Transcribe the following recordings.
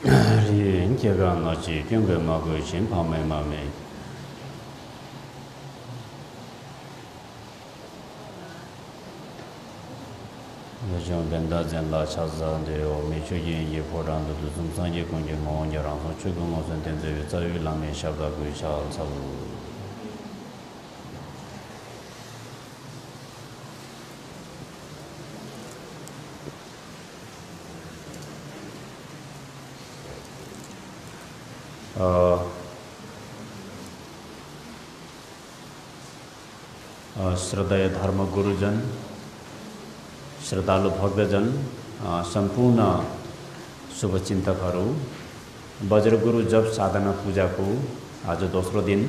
人这个那是整个那个新旁边嘛没，那像跟大家拉车子的，我们去演也破张的，都从商业空间我们就让从去跟我说电子在于那边小到归小差不多。श्रद्धेय धर्म गुरुजन श्रद्धालु भक्तजन सम्पूर्ण शुभचिन्तकहरू वज्रगुरु जप साधना पूजाको आज दोस्रो दिन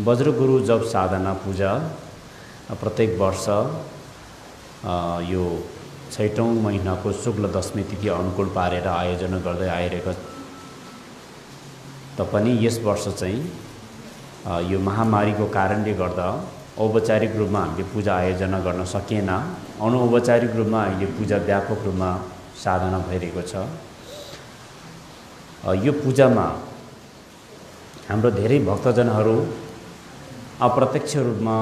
वज्रगुरु जप साधना पूजा प्रत्येक वर्ष यो 6औं महिनाको शुक्ल दशमी तिथि अनुकूल पारेर आयोजना गर्दै आइरहेको पनि यस वर्ष चाहिँ यो महामारीको कारणले गर्दा औपचारिक रूपमा हामीले पूजा आयोजना गर्न सकिएन। अनौपचारिक रूपमा अहिले पूजा व्यापक रूपमा साधना भइरहेको छ। यो पूजामा हाम्रो धेरै भक्तजनहरू अप्रत्यक्ष रूपमा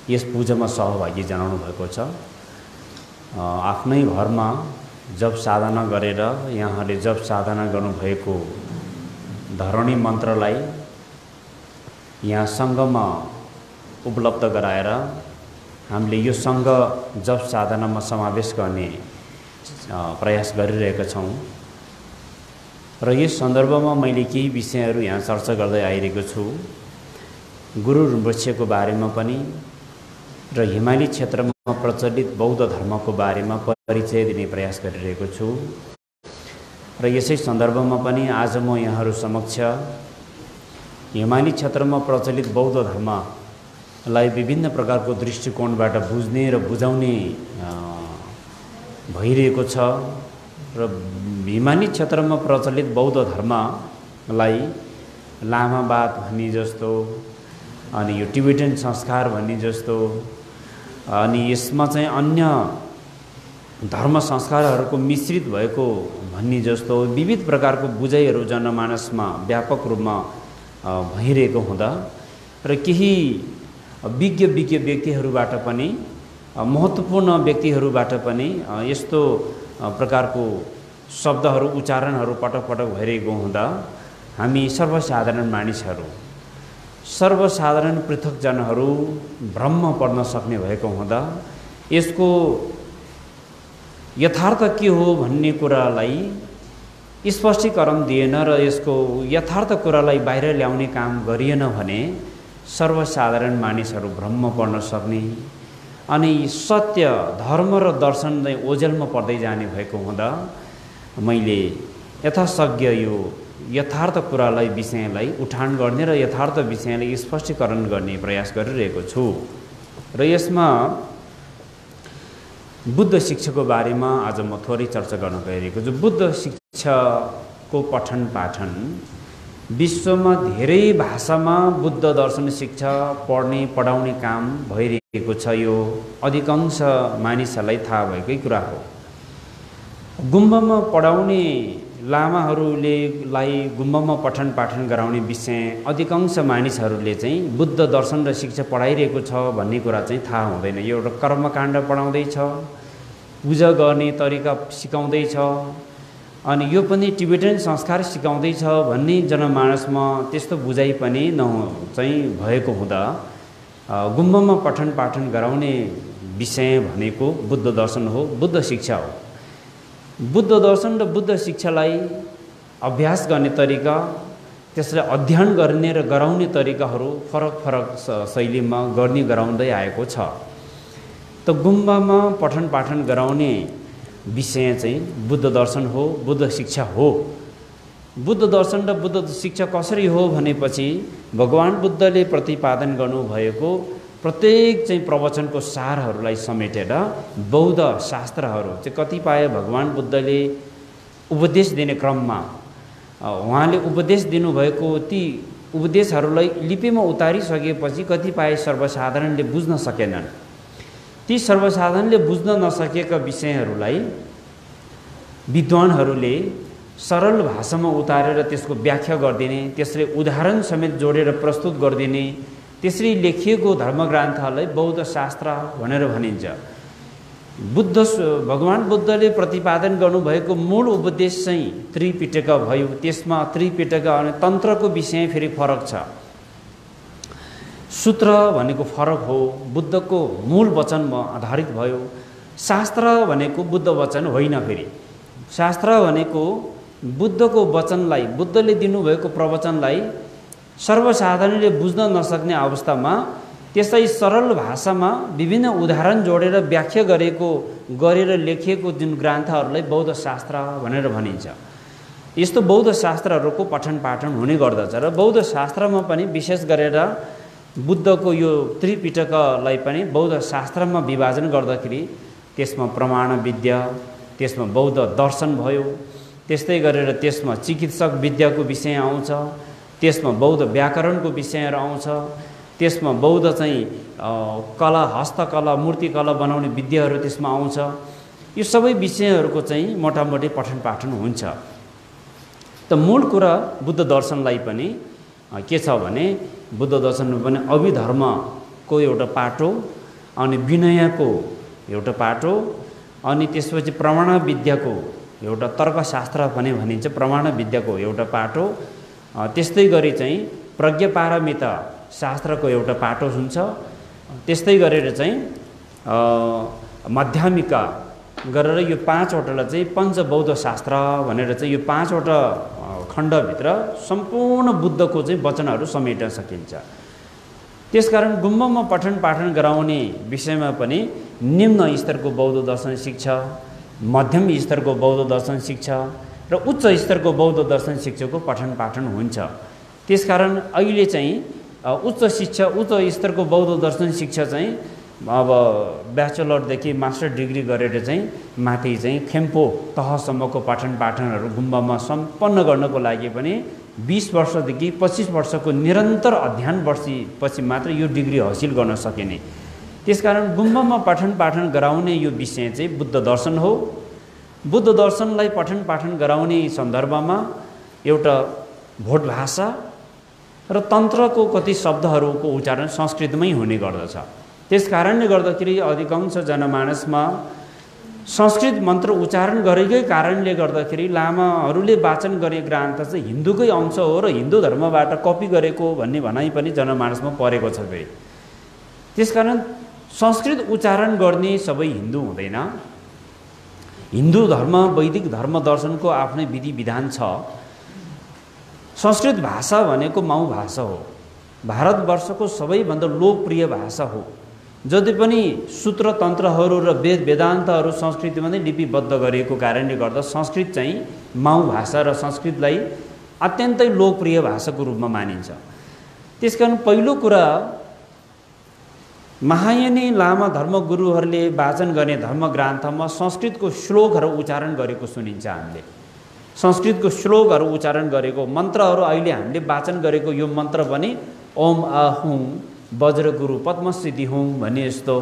यस पूजामा सहभागी जनाउनु भएको छ। आफ्नै घरमा जप साधना गरेर यहाँले जप साधना गर्नुभएको धरणी मन्त्रलाई यहाँ संघमा उपलब्ध गराएर हामीले यो संघ जप साधनामा समावेश गर्ने प्रयास गरिरहेका छौं र यस सन्दर्भमा मैले केही विषयहरू यहाँ चर्चा गर्दै आइरहेको छु। गुरु ऋषिको बारेमा पनि र हिमाली क्षेत्रमा प्रचलित बौद्ध धर्मको बारेमा परिचय दिने प्रयास गरिरहेको छु र यसै सन्दर्भमा पनि आज म यहाँहरू समक्ष हिमाली क्षेत्रमा प्रचलित बौद्ध धर्मलाई विभिन्न प्रकारको दृष्टिकोणबाट बुझ्ने र बुझाउने भइरहेको छ र हिमाली क्षेत्रमा प्रचलित बौद्ध धर्मलाई लामावाद भन्ने जस्तो अनि यो टिबेटन संस्कार भन्ने जस्तो अनि यसमा चाहिँ अन्य धर्म संस्कारहरूको मिश्रित भएको भन्ने जस्तो विविध प्रकारको बुझाइहरू जनमानसमा व्यापक रूपमा भइरहेको हुँदा र केही विज्ञ व्यक्तिहरूबाट पनि महत्त्वपूर्ण व्यक्तिहरूबाट पनि यस्तो प्रकारको शब्दहरू उच्चारणहरू पटक पटक भइरहेको हुँदा हामी सर्वसाधारण मानिसहरू सर्वसाधारण पृथकजनहरू भ्रम पर्न सक्ने भएको हुँदा यसको यथार्थ के हो भन्ने कुरालाई स्पष्टीकरण दिएन र यसको यथार्थ कुरालाई बाहिर ल्याउने काम गरिएन भने सर्वसाधारण मानिसहरू भ्रम पर्न सक्ने अनि सत्य धर्म र दर्शन चाहिँ ओझेलमा पर्दै जाने भएको हुँदा मैले यथासक्य यो यथार्थ कुरालाई विषयलाई उठान गर्ने र यथार्थ विषयलाई स्पष्टीकरण गर्ने प्रयास गरिरहेको छु र यसमा बुद्ध शिक्षाको बारेमा आज म थोरै चर्चा गर्न गइरहेको छु। बुद्ध शिक्षाको पठन पाठन विश्वमा धेरै भाषामा बुद्ध दर्शन शिक्षा पढ्ने पढाउने काम भइरहेको छ। यो अधिकांश मानिसहरूलाई थाहा भएकै कुरा हो। गुम्बामा पढाउने लामाहरूलाई गुम्बामा पठन पाठन गराउने विषय अधिकांश मानिसहरूले चाहिँ बुद्ध दर्शन र शिक्षा पढाइरहेको छ भन्ने कुरा चाहिँ थाहा हुँदैन। यो एउटा कर्मकाण्ड पढाउँदैछ, पूजा गर्ने तरिका सिकाउँदैछ अनि यो पनि टिबेटन संस्कार सिकाउँदैछ भन्ने जनमानसमा त्यस्तो बुझाइ पनि चाहिँ भएको हुँदा गुम्बामा पठन पाठन गराउने विषय भनेको बुद्ध दर्शन हो, बुद्ध शिक्षा हो। बुद्ध दर्शन र बुद्ध शिक्षालाई अभ्यास गर्ने तरिका त्यसलाई अध्ययन गर्ने र गराउने तरिकाहरू फरक फरक शैलीमा गर्ने गराउँदै आएको छ। त गुम्बामा पठन पाठन गराउने विषय चाहिँ बुद्ध दर्शन हो, बुद्ध शिक्षा हो। बुद्ध दर्शन र बुद्ध शिक्षा कसरी हो भनेपछि भगवान बुद्धले प्रतिपादन गर्नुभएको प्रत्येक चाहिँ प्रवचनको सारहरूलाई समेटेर बौद्ध शास्त्रहरू चाहिँ कतिपय भगवान बुद्धले उपदेश दिने क्रममा उहाँले उपदेश दिनुभएको ती उपदेशहरूलाई लिपिमा उतारिसकेपछि कतिपय सर्वसाधारणले बुझ्न सकेनन्। ती सर्वसाधारणले बुझ्न नसकेका विषयहरूलाई विद्वानहरूले सरल भाषामा उतारेर त्यसको व्याख्या गरिदिने, त्यसले उदाहरण समेत जोडेर प्रस्तुत गरिदिने, त्यसरी लेखिएको धर्मग्रन्थलाई बौद्ध शास्त्र भनेर भनिन्छ। भगवान बुद्धले प्रतिपादन गर्नुभएको मूल उपदेश चाहिँ त्रिपिटक भयो। त्यसमा त्रिपिटक अनि तन्त्रको विषय फेरि फरक छ। सूत्र भनेको फरक हो, बुद्धको मूल वचनमा आधारित भयो। शास्त्र भनेको बुद्ध वचन होइन। फेरि शास्त्र भनेको बुद्धको वचनलाई, बुद्धले दिनुभएको प्रवचनलाई सर्वसाधारणले बुझ्न नसक्ने अवस्थामा त्यसलाई सरल भाषामा विभिन्न उदाहरण जोडेर व्याख्या गरेर लेखिएको जुन ग्रन्थहरूलाई बौद्ध शास्त्र भनेर भनिन्छ। यस्तो बौद्ध शास्त्रहरूको पठन पाठन हुने गर्दछ र बौद्ध शास्त्रमा पनि विशेष गरेर बुद्धको यो त्रिपिटकलाई पनि बौद्ध शास्त्रमा विभाजन गर्दाखेरि त्यसमा प्रमाण विद्या, त्यसमा बौद्ध दर्शन भयो, त्यस्तै गरेर त्यसमा चिकित्सक विद्याको विषय आउँछ, त्यसमा बौद्ध व्याकरणको विषयहरू आउँछ, त्यसमा बौद्ध चाहिँ कला, हस्तकला, मूर्तिकला बनाउने विद्याहरू त्यसमा आउँछ। यो सबै विषयहरूको चाहिँ मोटामोटी पठन पाठन हुन्छ। त मूल कुरा बुद्ध दर्शनलाई पनि के छ भने बुद्ध दर्शनमा पनि अभिधर्मको एउटा पाटो, अनि विनयको एउटा पाटो, अनि त्यसपछि प्रमाण विद्याको एउटा तर्कशास्त्र पनि भनिन्छ, प्रमाण विद्याको एउटा पाटो, त्यस्तै गरी चाहिँ प्रज्ञापारमिता शास्त्रको एउटा पाटो हुन्छ। त्यस्तै गरेर चाहिँ माध्यमिका गरेर यो 5वटालाई चाहिँ पञ्चबौद्ध शास्त्र भनेर चाहिँ यो 5वटा खण्डभित्र सम्पूर्ण बुद्धको चाहिँ वचनहरू समेट्न सकिन्छ। त्यसकारण गुम्बामा पठन पाठन गराउने विषयमा पनि निम्न स्तरको बौद्ध दर्शन शिक्षा, मध्यम स्तरको बौद्ध दर्शन शिक्षा र उच्च स्तरको बौद्ध दर्शन शिक्षाको पठन पाठन हुन्छ। त्यसकारण अहिले चाहिँ उच्च स्तरको बौद्ध दर्शन शिक्षा चाहिँ अब ब्याचलरदेखि मास्टर डिग्री गरेर चाहिँ माथि चाहिँ खेम्पो तहसम्मको पठन पाठनहरू गुम्बामा सम्पन्न गर्नको लागि पनि 20 वर्षदेखि 25 वर्षको निरन्तर अध्ययन पछि मात्र यो डिग्री हासिल गर्न सकिने। त्यसकारण गुम्बामा पठन पाठन गराउने यो विषय चाहिँ बुद्ध दर्शन हो। बुद्ध दर्शनलाई पठन पाठन गराउने सन्दर्भमा एउटा भोट भाषा र तन्त्रको कति शब्दहरूको उच्चारण संस्कृतमै हुने गर्दछ। त्यसकारणले गर्दाखेरि अधिकांश जनमानसमा संस्कृत मन्त्र उच्चारण गरेकै कारणले गर्दाखेरि लामाहरूले वाचन गरे ग्रन्थ चाहिँ हिन्दूकै अंश हो र हिन्दू धर्मबाट कपी गरेको भन्ने भनाइ पनि जनमानसमा परेको छ। फेरि त्यसकारण संस्कृत उच्चारण गर्ने सबै हिन्दू हुँदैन। हिन्दू धर्म, वैदिक धर्म दर्शनको आफ्नै विधि विधान छ। संस्कृत भाषा भनेको माउ भाषा हो, भारतवर्षको सबैभन्दा लोकप्रिय भाषा हो। जति पनि सूत्र तन्त्रहरू र वेद वेदान्तहरू संस्कृतमा नै लिपिबद्ध गरिएको कारणले गर्दा संस्कृत चाहिँ माउ भाषा र संस्कृतलाई अत्यन्तै लोकप्रिय भाषाको रूपमा मानिन्छ। त्यसकारण पहिलो कुरा महायानी लामा धर्मगुरुहरूले वाचन गर्ने धर्मग्रन्थमा संस्कृतको श्लोकहरू उच्चारण गरेको सुनिन्छ। हामीले संस्कृतको श्लोकहरू उच्चारण गरेको मन्त्रहरू अहिले हामीले वाचन गरेको यो मन्त्र पनि ओम आहुं वज्रगुरु पद्मसिद्धि हुँ भन्ने यस्तो,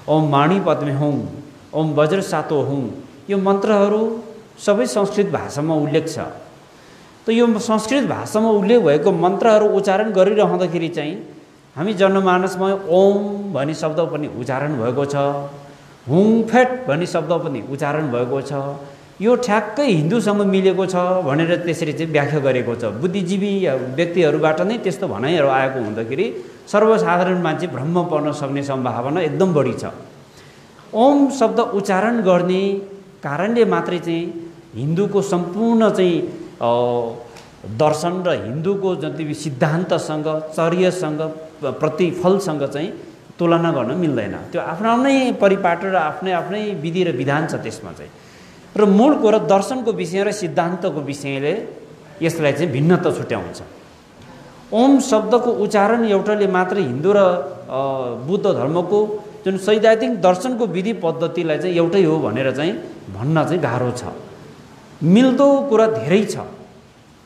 ओम माणी पद्मे हुँ, ओम वज्र सातो हुँ, यो मन्त्रहरू सबै संस्कृत भाषामा उल्लेख छ। त यो संस्कृत भाषामा उल्लेख भएको मन्त्रहरू उच्चारण गरिरहँदाखेरि चाहिँ हामी जनमानसमा ओम भन्ने शब्द पनि उच्चारण भएको छ, हुङफेट भन्ने शब्द पनि उच्चारण भएको छ। यो ठ्याक्कै हिन्दूसँग मिलेको छ भनेर त्यसरी चाहिँ व्याख्या गरेको छ। बुद्धिजीवी व्यक्तिहरूबाट नै त्यस्तो भनाइहरू आएको हुँदाखेरि सर्वसाधारण मान्छे भ्रम पर्न सक्ने सम्भावना एकदम बढी छ। ओम शब्द उच्चारण गर्ने कारणले मात्रै चाहिँ हिन्दूको सम्पूर्ण चाहिँ दर्शन र हिन्दूको जति सिद्धान्तसँग, चर्यसँग, प्रतिफलसँग चाहिँ तुलना गर्न मिल्दैन। त्यो आफ्नो आफ्नै परिपाटी र आफ्नै विधि र विधान छ त्यसमा चाहिँ। र मूल कुरा दर्शनको विषय र सिद्धान्तको विषयले यसलाई चाहिँ भिन्नता छुट्याउँछ। ओम शब्दको उच्चारण एउटाले मात्र हिन्दू र बुद्ध धर्मको जुन सैद्धान्तिक दर्शनको विधि पद्धतिलाई चाहिँ एउटै हो भनेर चाहिँ भन्न चाहिँ गाह्रो छ। मिल्दो कुरा धेरै छ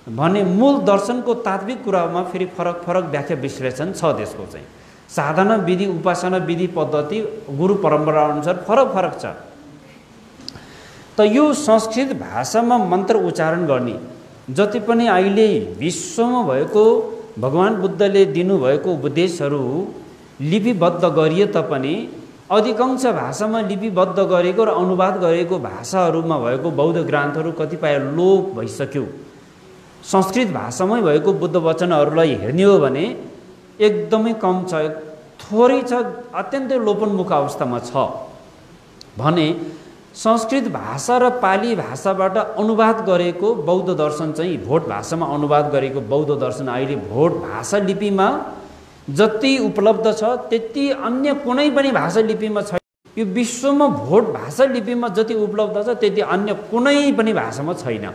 भने मूल दर्शनको तात्विक कुरामा फेरि फरक व्याख्या विश्लेषण छ। त्यसको चाहिँ साधना विधि, उपासना विधि पद्धति गुरु परम्परा अनुसार फरक छ। त यो संस्कृत भाषामा मन्त्र उच्चारण गर्ने जति पनि अहिले विश्वमा भएको भगवान बुद्धले दिनुभएको उपदेशहरू लिपिबद्ध गरिए तापनि अधिकांश भाषामा लिपिबद्ध गरेको र अनुवाद गरेको भाषाहरूमा भएको बौद्ध ग्रन्थहरू कतिपय लोप भइसक्यो। संस्कृत भाषामै भएको बुद्ध वचनहरूलाई हेर्ने हो भने एकदमै कम छ, थोरै छ, अत्यन्तै लोपोन्मुख अवस्थामा छ भने संस्कृत भाषा र पाली भाषाबाट अनुवाद गरेको बौद्ध दर्शन चाहिँ भोट भाषामा अनुवाद गरेको बौद्ध दर्शन अहिले भोट भाषा लिपिमा जति उपलब्ध छ त्यति अन्य कुनै पनि भाषा लिपिमा छैन। यो विश्वमा भोट भाषा लिपिमा जति उपलब्ध छ त्यति अन्य कुनै पनि भाषामा छैन।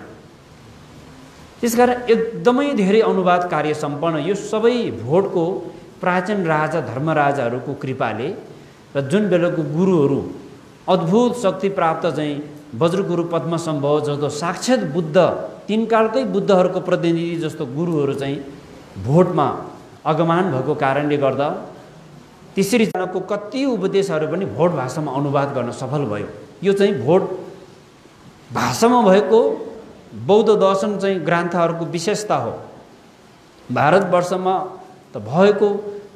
त्यसकारण एकदमै धेरै अनुवाद कार्य सम्पन्न यो सबै भोटको प्राचीन राजा धर्मराजाहरूको कृपाले र जुन बेलाको गुरुहरू अद्भुत शक्ति प्राप्त चाहिँ वज्रगुरु पद्मसम्भव जस्तो साक्षात बुद्ध तीन कालकै बुद्धहरूको प्रतिनिधि जस्तो गुरुहरू चाहिँ भोटमा आगमन भएको कारणले गर्दा त्यसरी जनाको कति उपदेशहरू पनि भोट भाषामा अनुवाद गर्न सफल भयो। यो चाहिँ भोट भाषामा भएको बौद्ध दर्शन चाहिँ ग्रन्थहरूको विशेषता हो। भारतवर्षमा त भएको,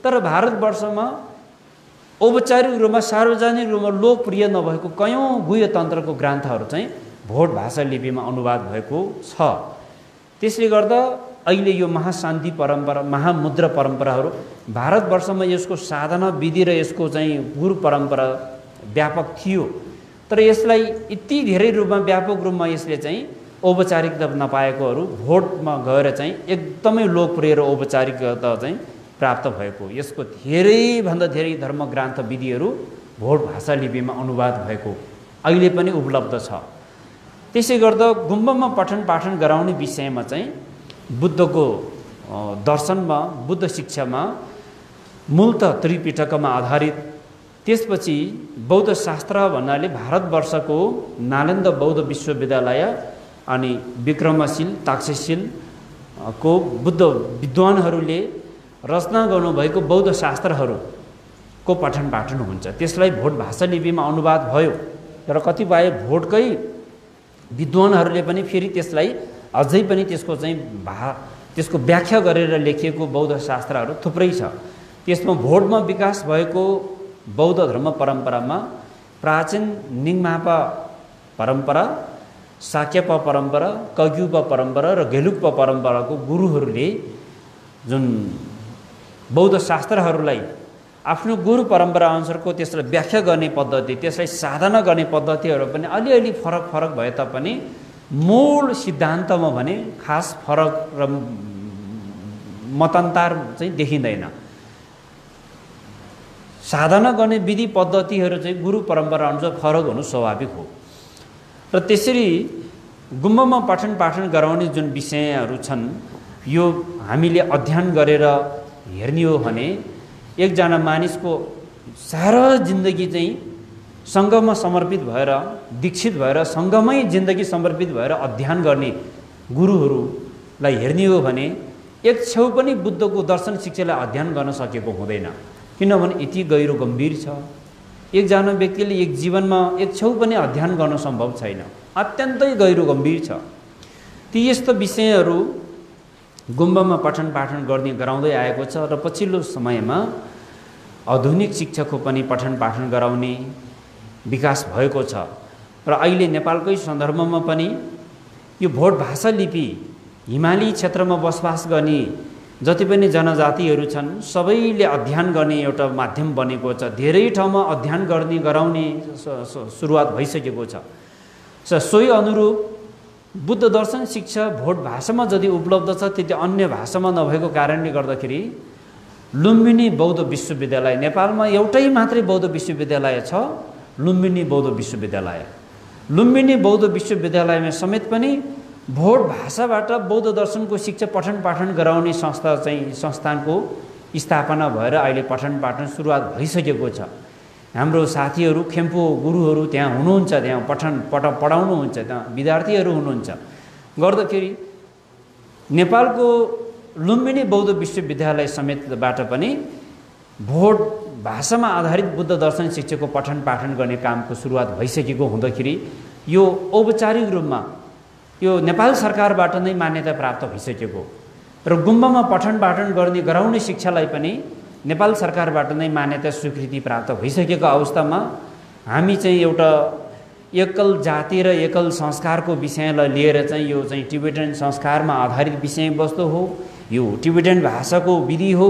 तर भारतवर्षमा औपचारिक रूपमा सार्वजनिक रूपमा लोकप्रिय नभएको कयौँ गुह्य तन्त्रको ग्रन्थहरू चाहिँ भोट भाषा लिपिमा अनुवाद भएको छ। त्यसले गर्दा अहिले यो महाशान्ति परम्परा महामुद्रा परम्पराहरू भारतवर्षमा यसको साधना विधि र यसको चाहिँ गुरु परम्परा व्यापक थियो, तर यसलाई यति धेरै रूपमा व्यापक रूपमा यसले चाहिँ औपचारिकता नपाएकोहरू भोटमा गएर चाहिँ एकदमै लोकप्रिय र औपचारिकता चाहिँ प्राप्त भएको। यसको धेरैभन्दा धेरै धर्म ग्रन्थ विधिहरू भोट भाषा लिपिमा अनुवाद भएको अहिले पनि उपलब्ध छ। त्यसै गर्दा गुम्बामा पठन पाठन गराउने विषयमा चाहिँ बुद्धको दर्शनमा बुद्ध शिक्षामा मूलत त्रिपिटकमा आधारित, त्यसपछि बौद्ध शास्त्र भन्नाले भारतवर्षको नालन्दा बौद्ध विश्वविद्यालय अनि विक्रमशील ताक्षशिलको बुद्ध विद्वानहरूले रचना गर्नुभएको बौद्ध शास्त्रहरूको पठन पाठन हुन्छ। त्यसलाई भोट भाषा लिपिमा अनुवाद भयो, तर कतिपय भोटकै विद्वानहरूले पनि फेरि त्यसलाई अझै पनि त्यसको व्याख्या गरेर लेखिएको बौद्ध शास्त्रहरू थुप्रै छ। त्यसमा भोटमा विकास भएको बौद्ध धर्म परम्परामा प्राचीन निङमापा परम्परा, साक्यपा परम्परा, कग्युपा परम्परा र गेलुक्पा परम्पराको गुरुहरूले जुन बौद्ध शास्त्रहरूलाई आफ्नो गुरु परम्परा अनुसारको त्यसलाई व्याख्या गर्ने पद्धति, त्यसलाई साधना गर्ने पद्धतिहरू पनि अलिअलि फरक फरक भए तापनि मूल सिद्धान्तमा भने खास फरक र मतान्तर चाहिँ देखिँदैन। साधना गर्ने विधि पद्धतिहरू चाहिँ गुरु परम्परा अनुसार फरक हुनु स्वाभाविक हो। र त्यसरी गुम्बामा पठन पाठन गराउने जुन विषयहरू छन् यो हामीले अध्ययन गरेर हेर्ने हो भने एकजना मानिसको सारा जिन्दगी चाहिँ सङ्घमा समर्पित भएर दीक्षित भएर सङ्घमै जिन्दगी समर्पित भएर अध्ययन गर्ने गुरुहरूलाई हेर्ने हो भने एक छेउ पनि बुद्धको दर्शन शिक्षालाई अध्ययन गर्न सकेको हुँदैन, किनभने यति गहिरो गम्भीर छ। एकजना व्यक्तिले एक जीवनमा एक छेउ पनि अध्ययन गर्न सम्भव छैन, अत्यन्तै गहिरो गम्भीर छ। ती यस्तो विषयहरू गुम्बामा पठन पाठन गर्ने गराउँदै आएको छ र पछिल्लो समयमा आधुनिक शिक्षाको पनि पठन पाठन गराउने विकास भएको छ। र अहिले नेपालकै सन्दर्भमा पनि यो भोट भाषा लिपि हिमाली क्षेत्रमा बसोबास गर्ने जति पनि जनजातिहरू छन् सबैले अध्ययन गर्ने एउटा माध्यम बनेको छ। धेरै ठाउँमा अध्ययन गर्ने गराउने सुरुवात भइसकेको छ। सोही अनुरूप बुद्ध दर्शन शिक्षा भोट भाषामा जति उपलब्ध छ त्यति अन्य भाषामा नभएको कारणले गर्दाखेरि लुम्बिनी बौद्ध विश्वविद्यालय, नेपालमा एउटै मात्रै बौद्ध विश्वविद्यालय छ, लुम्बिनी बौद्ध विश्वविद्यालय। लुम्बिनी बौद्ध विश्वविद्यालयमा समेत पनि भोट भाषाबाट बौद्ध दर्शनको शिक्षा पठन पाठन गराउने संस्थानको स्थापना भएर अहिले पठन पाठन सुरुवात भइसकेको छ। हाम्रो साथीहरू खेम्पो गुरुहरू त्यहाँ हुनुहुन्छ, त्यहाँ पढाउनुहुन्छ, त्यहाँ विद्यार्थीहरू हुनुहुन्छ। गर्दाखेरि नेपालको लुम्बिनी बौद्ध विश्वविद्यालय समेतबाट पनि भोट भाषामा आधारित बुद्ध दर्शन शिक्षाको पठन पाठन गर्ने कामको सुरुवात भइसकेको हुँदाखेरि यो औपचारिक रूपमा यो नेपाल सरकारबाट नै मान्यता प्राप्त भइसकेको र गुम्बामा पठन पाठन गराउने शिक्षालाई पनि नेपाल सरकारबाट नै मान्यता स्वीकृति प्राप्त भइसकेको अवस्थामा हामी चाहिँ एउटा एकल जाति र एकल संस्कारको विषयलाई लिएर चाहिँ यो चाहिँ टिबेटन संस्कारमा आधारित विषयवस्तु हो, यो टिबेटन भाषाको विधि हो,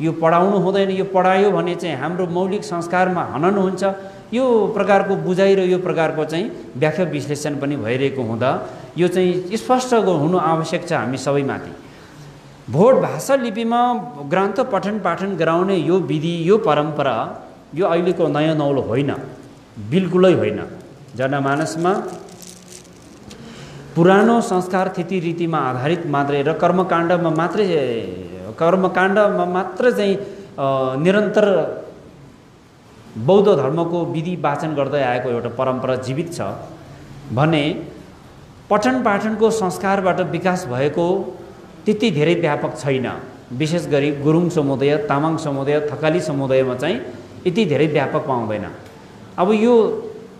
यो पढाउनु हुँदैन, यो पढायो भने चाहिँ हाम्रो मौलिक संस्कारमा हनन हुन्छ, यो प्रकारको बुझाइ र यो प्रकारको चाहिँ व्याख्या विश्लेषण पनि भइरहेको हुँदा यो चाहिँ स्पष्ट हुनु आवश्यक छ हामी सबैमाथि। भोट भाषा लिपिमा ग्रन्थ पठन पाठन गराउने यो विधि, यो परम्परा यो अहिलेको नयाँ नौलो होइन, बिल्कुलै होइन। जनमानसमा पुरानो संस्कार थिति रीतिमा आधारित मात्रै र कर्मकाण्डमा मात्र चाहिँ निरन्तर बौद्ध धर्मको विधि वाचन गर्दै आएको एउटा परम्परा जीवित छ भने पठन पाठनको संस्कारबाट विकास भएको त्यति धेरै व्यापक छैन। विशेष गरी गुरुङ समुदाय, तामाङ समुदाय, थकाली समुदायमा चाहिँ यति धेरै व्यापक पाउँदैन। अब यो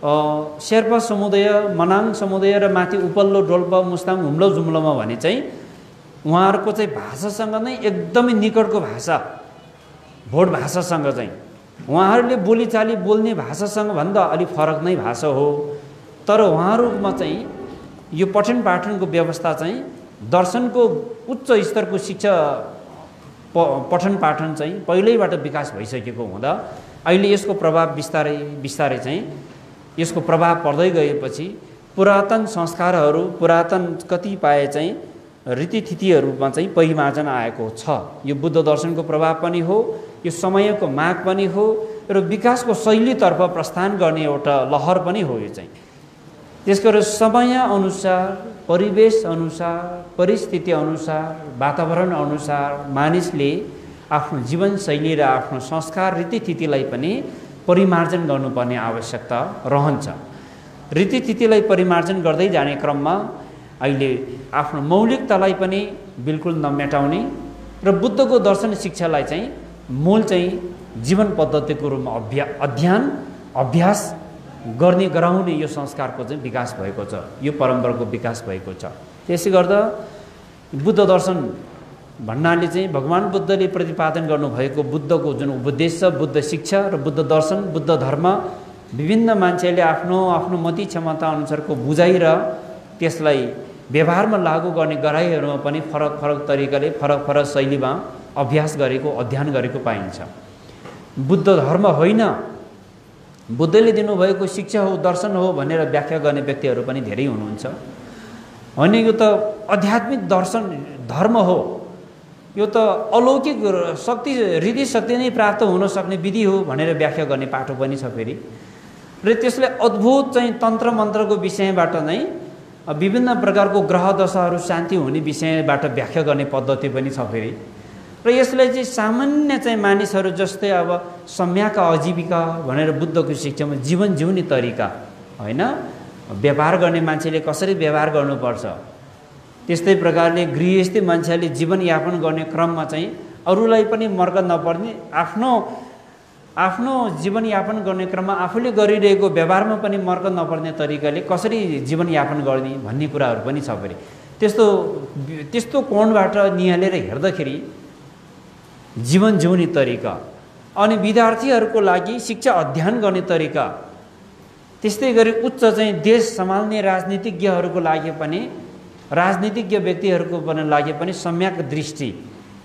शेर्पा समुदाय, मनाङ समुदाय र माथि उपल्लो डोल्पा, मुस्ताङ, हुम्लो जुम्लोमा भने चाहिँ उहाँहरूको चाहिँ भाषासँग नै एकदमै निकटको भाषा, भोट भाषासँग चाहिँ उहाँहरूले बोलीचाली बोल्ने भाषासँग भन्दा अलिक फरक नै भाषा हो। तर उहाँहरूमा चाहिँ यो पठन पाठनको व्यवस्था चाहिँ दर्शनको उच्च स्तरको शिक्षा पठन पाठन चाहिँ पहिल्यैबाट विकास भइसकेको हुँदा अहिले यसको प्रभाव बिस्तारै बिस्तारै चाहिँ यसको प्रभाव पर्दै गएपछि पुरातन संस्कारहरू, पुरातन कतिपय चाहिँ रीतिथितिहरूमा चाहिँ परिमार्जन आएको छ। यो बुद्ध दर्शनको प्रभाव पनि हो, यो समयको माग पनि हो र विकासको शैलीतर्फ प्रस्थान गर्ने एउटा लहर पनि हो। यो चाहिँ त्यसको समय अनुसार, परिवेश अनुसार, परिस्थिति अनुसार, वातावरण अनुसार मानिसले आफ्नो जीवनशैली र आफ्नो संस्कार रीतिथितिलाई पनि परिमार्जन गर्नुपर्ने आवश्यकता रहन्छ। रीतिथितिलाई परिमार्जन गर्दै जाने क्रममा अहिले आफ्नो मौलिकतालाई पनि बिल्कुल नमेटाउने र बुद्धको दर्शन शिक्षालाई चाहिँ मूल चाहिँ जीवन पद्धतिको रूपमा अध्ययन अभ्यास गर्ने गराउने यो संस्कारको चाहिँ विकास भएको छ, यो परम्पराको विकास भएको छ। त्यसै गर्दा बुद्ध दर्शन भन्नाले चाहिँ भगवान बुद्धले प्रतिपादन गर्नुभएको बुद्धको जुन उपदेश छ, बुद्ध शिक्षा र बुद्ध दर्शन, बुद्ध धर्म, विभिन्न मान्छेले आफ्नो आफ्नो मति क्षमता अनुसारको बुझाइ र त्यसलाई व्यवहारमा लागू गर्ने गराइहरूमा पनि फरक फरक तरिकाले, फरक फरक शैलीमा अभ्यास गरेको, अध्ययन गरेको पाइन्छ। बुद्ध धर्म होइन, बुद्धले दिनुभएको शिक्षा हो, दर्शन हो भनेर व्याख्या गर्ने व्यक्तिहरू पनि धेरै हुनुहुन्छ। होइन, यो त आध्यात्मिक दर्शन धर्म हो, यो त अलौकिक शक्ति, रीति शक्ति नै प्राप्त हुन सक्ने विधि हो भनेर व्याख्या गर्ने पाटो पनि छ फेरि। र त्यसले अद्भुत चाहिँ तन्त्र मन्त्रको विषयबाट नै विभिन्न प्रकारको ग्रह दशाहरू शान्ति हुने विषयबाट व्याख्या गर्ने पद्धति पनि छ फेरि। र यसलाई चाहिँ सामान्य चाहिँ मानिसहरू जस्तै अब सम्यक आजीविका भनेर बुद्धको शिक्षामा जीवन जिउने तरिका, होइन, व्यापार गर्ने मान्छेले कसरी व्यवहार गर्नुपर्छ, त्यस्तै प्रकारले गृहस्थी मान्छेले जीवनयापन गर्ने क्रममा चाहिँ अरूलाई पनि मर्क नपर्ने, आफ्नो जीवनयापन गर्ने क्रममा आफूले गरिरहेको व्यवहारमा पनि मर्क नपर्ने तरिकाले कसरी जीवनयापन गर्ने भन्ने कुराहरू पनि छ फेरि। त्यस्तो कोणबाट निहालेर हेर्दाखेरि जीवन जिउने तरिका अनि विद्यार्थीहरूको लागि शिक्षा अध्ययन गर्ने तरिका, त्यस्तै गरी उच्च चाहिँ देश सम्हाल्ने राजनीतिज्ञहरूको लागि पनि, राजनीतिज्ञ व्यक्तिहरूको लागि पनि सम्यक दृष्टि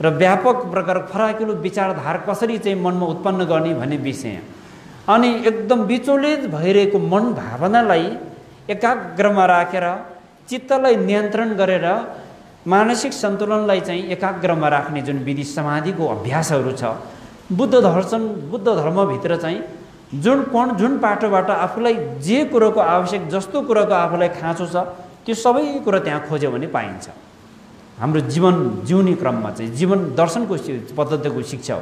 र व्यापक प्रकार फराकिलो विचारधारा कसरी चाहिँ मनमा उत्पन्न गर्ने भन्ने विषय अनि एकदम विचलित भइरहेको मन भावनालाई एकाग्रमा राखेर चित्तलाई नियन्त्रण गरेर मानसिक सन्तुलनलाई चाहिँ एकाग्रमा राख्ने जुन विधि समाधिको अभ्यासहरू छ, बुद्ध दर्शन, बुद्ध धर्मभित्र चाहिँ जुन पाटोबाट आफूलाई जे कुरोको आवश्यक, जस्तो कुरोको आफूलाई खाँचो छ त्यो सबै कुरा त्यहाँ खोज्यो भने पाइन्छ। हाम्रो जीवन जिउने क्रममा चाहिँ जीवन दर्शनको पद्धतिको शिक्षा हो।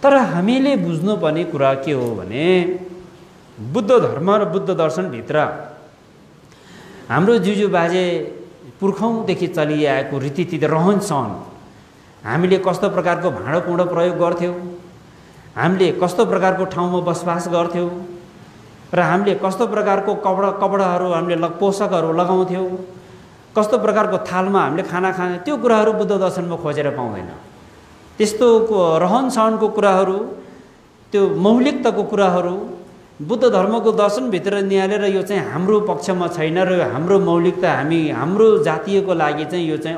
तर हामीले बुझ्नुपर्ने कुरा के हो भने बुद्ध धर्म र बुद्ध दर्शनभित्र हाम्रो जुजु बाजे पुर्खौँदेखि चलिआएको रीतिथिति रहन सहन, हामीले कस्तो प्रकारको भाँडो कुँडो प्रयोग गर्थ्यौँ, हामीले कस्तो प्रकारको ठाउँमा बसोबास गर्थ्यौँ, र हामीले कस्तो प्रकारको कपडाहरू हामीले पोसाकहरू लगाउँथ्यौँ, कस्तो प्रकारको थालमा हामीले खाना खाने, त्यो कुराहरू बुद्ध दर्शनमा खोजेर पाउँदैन। त्यस्तो रहन सहनको कुराहरू, त्यो मौलिकताको कुराहरू बुद्ध धर्मको दर्शनभित्र निहालेर यो चाहिँ हाम्रो पक्षमा छैन र हाम्रो मौलिकता हाम्रो जातीयको लागि चाहिँ यो चाहिँ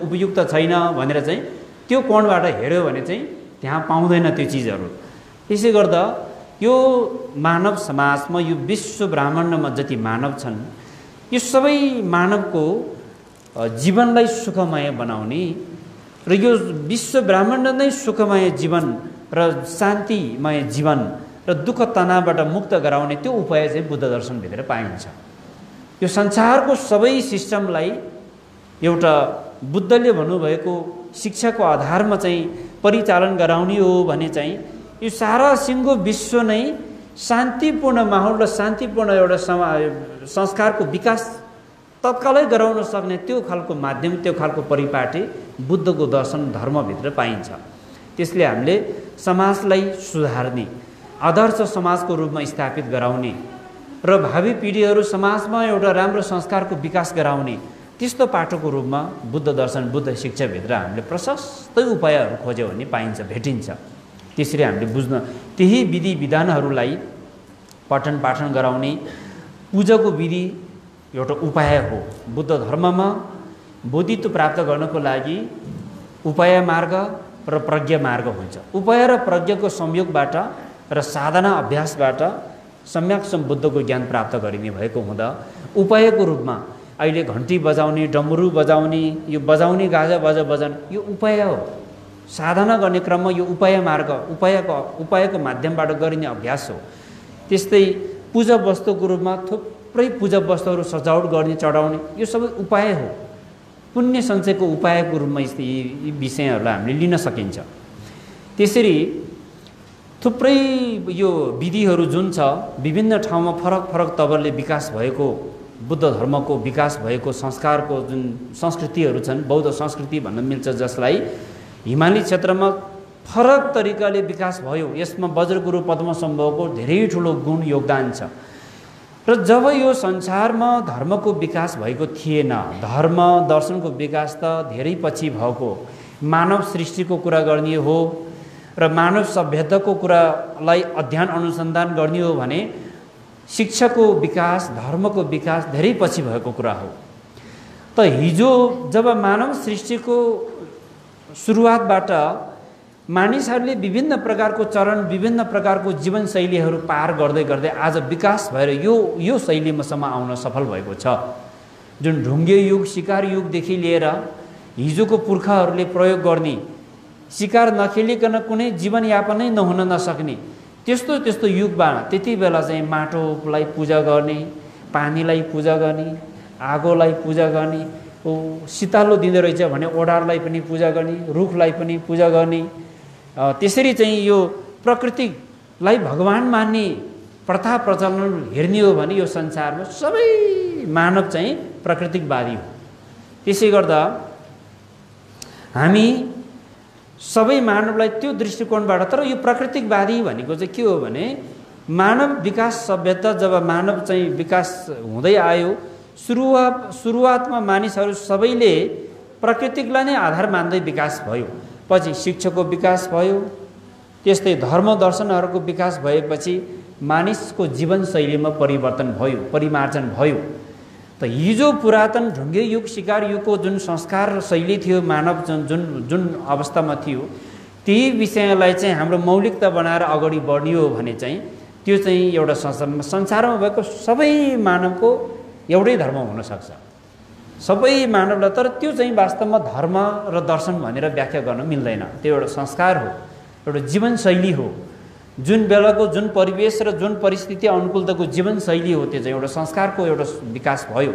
उपयुक्त छैन भनेर चाहिँ त्यो कोणबाट हेऱ्यो भने चाहिँ त्यहाँ पाउँदैन त्यो चिजहरू। त्यसै गर्दा यो मानव समाजमा, यो विश्व ब्रह्माण्डमा जति मानव छन्, यो सबै मानवको जीवनलाई सुखमय बनाउने र यो विश्व ब्रह्माण्ड नै सुखमय जीवन र शान्तिमय जीवन र दुःख तनावबाट मुक्त गराउने त्यो उपाय चाहिँ बुद्ध दर्शनभित्र पाइन्छ। यो संसारको सबै सिस्टमलाई एउटा बुद्धले भन्नुभएको शिक्षाको आधारमा चाहिँ परिचालन गराउने हो भने चाहिँ यो सारा सिङ्गो विश्व नै शान्तिपूर्ण माहौल र शान्तिपूर्ण एउटा संस्कारको विकास तत्कालै गराउन सक्ने त्यो खालको माध्यम, त्यो खालको परिपाटी बुद्धको दर्शन धर्मभित्र पाइन्छ। त्यसले हामीले समाजलाई सुधार्ने, आदर्श समाजको रूपमा स्थापित गराउने र भावी पिँढीहरू समाजमा एउटा राम्रो संस्कारको विकास गराउने त्यस्तो पाटोको रूपमा बुद्ध दर्शन, बुद्ध शिक्षाभित्र हामीले प्रशस्तै उपायहरू खोज्यो भने पाइन्छ, भेटिन्छ। त्यसरी हामीले बुझ्न त्यही विधि विधानहरूलाई पठन पाठन गराउने पूजाको विधि एउटा उपाय हो। बुद्ध धर्ममा बोधित्व प्राप्त गर्नको लागि उपाय मार्ग र प्रज्ञा मार्ग हुन्छ। उपाय र प्रज्ञाको संयोगबाट र साधना अभ्यासबाट सम्यक बुद्धको ज्ञान प्राप्त गरिने भएको हुँदा उपायको रूपमा अहिले घन्टी बजाउने, डमरू बजाउने, यो बजाउने गाजा बजा बजान यो उपाय हो। साधना गर्ने क्रममा यो उपाय मार्ग, उपायको माध्यमबाट गरिने अभ्यास हो। त्यस्तै पूजा वस्तुको रूपमा थुप्रै पूजा वस्तुहरू सजावट गर्ने, चढाउने, यो सबै उपाय हो। पुण्य सञ्चयको उपायको रूपमा यी विषयहरूलाई हामीले लिन सकिन्छ। त्यसरी थुप्रै यो विधिहरू जुन छ, विभिन्न ठाउँमा फरक फरक तवरले विकास भएको, बुद्ध धर्मको विकास भएको संस्कारको जुन संस्कृतिहरू छन्, बौद्ध संस्कृति भन्न मिल्छ, जसलाई हिमाली क्षेत्रमा फरक तरिकाले विकास भयो। यसमा वज्रगुरु पद्मसम्भवको धेरै ठुलो गुण योगदान छ। र जब यो संसारमा धर्मको विकास भएको थिएन, धर्म दर्शनको विकास त धेरै पछि भएको, मानव सृष्टिको कुरा गर्ने हो र मानव सभ्यताको कुरालाई अध्ययन अनुसन्धान गर्ने हो भने शिक्षाको विकास, धर्मको विकास धेरै पछि भएको कुरा हो। त हिजो जब मानव सृष्टिको सुरुवातबाट मानिसहरूले विभिन्न प्रकारको चरण, विभिन्न प्रकारको जीवनशैलीहरू पार गर्दै गर्दै आज विकास भएर यो शैलीमासम्म आउन सफल भएको छ। जुन ढुङ्गे युग, शिकार युगदेखि लिएर हिजोको पुर्खाहरूले प्रयोग गर्ने, शिकार नखेलिकन कुनै जीवनयापनै नहुन नसक्ने त्यस्तो युगमा त्यति बेला चाहिँ माटोलाई पूजा गर्ने, पानीलाई पूजा गर्ने, आगोलाई पूजा गर्ने, शीतलो दिँदो रहेछ भने ओडारलाई पनि पूजा गर्ने, रुखलाई पनि पूजा गर्ने, त्यसरी चाहिँ यो प्रकृतिलाई भगवान मान्ने प्रथा प्रचलन हेर्ने हो भने यो संसारमा सबै मानव चाहिँ प्राकृतिकवादी हो। त्यसै गर्दा हामी सबै मानवलाई त्यो दृष्टिकोणबाट, तर यो प्राकृतिकवादी भनेको चाहिँ के हो भने मानव विकास सभ्यता जब मानव चाहिँ विकास हुँदै आयो, सुरुवातमा मानिसहरू सबैले प्राकृतिकलाई नै आधार मान्दै विकास भयो। पछि शिक्षाको विकास भयो, त्यस्तै धर्म दर्शनहरूको विकास भएपछि मानिसको जीवनशैलीमा परिवर्तन भयो, परिमार्जन भयो। त हिजो पुरातन ढुङ्गे युग, शिकार युगको जुन संस्कार र शैली थियो, मानव जुन अवस्थामा थियो, त्यही विषयलाई चाहिँ हाम्रो मौलिकता बनाएर अगाडि बढ्ने हो भने चाहिँ त्यो चाहिँ एउटा संसारमा भएको सबै मानवको एउटै धर्म हुनसक्छ, सबै मानवलाई। तर त्यो चाहिँ वास्तवमा धर्म र दर्शन भनेर व्याख्या गर्न मिल्दैन। त्यो एउटा संस्कार हो, एउटा जीवनशैली हो। जुन बेलाको जुन परिवेश र जुन परिस्थिति अनुकूलताको जीवनशैली हो, त्यो चाहिँ एउटा संस्कारको एउटा विकास भयो।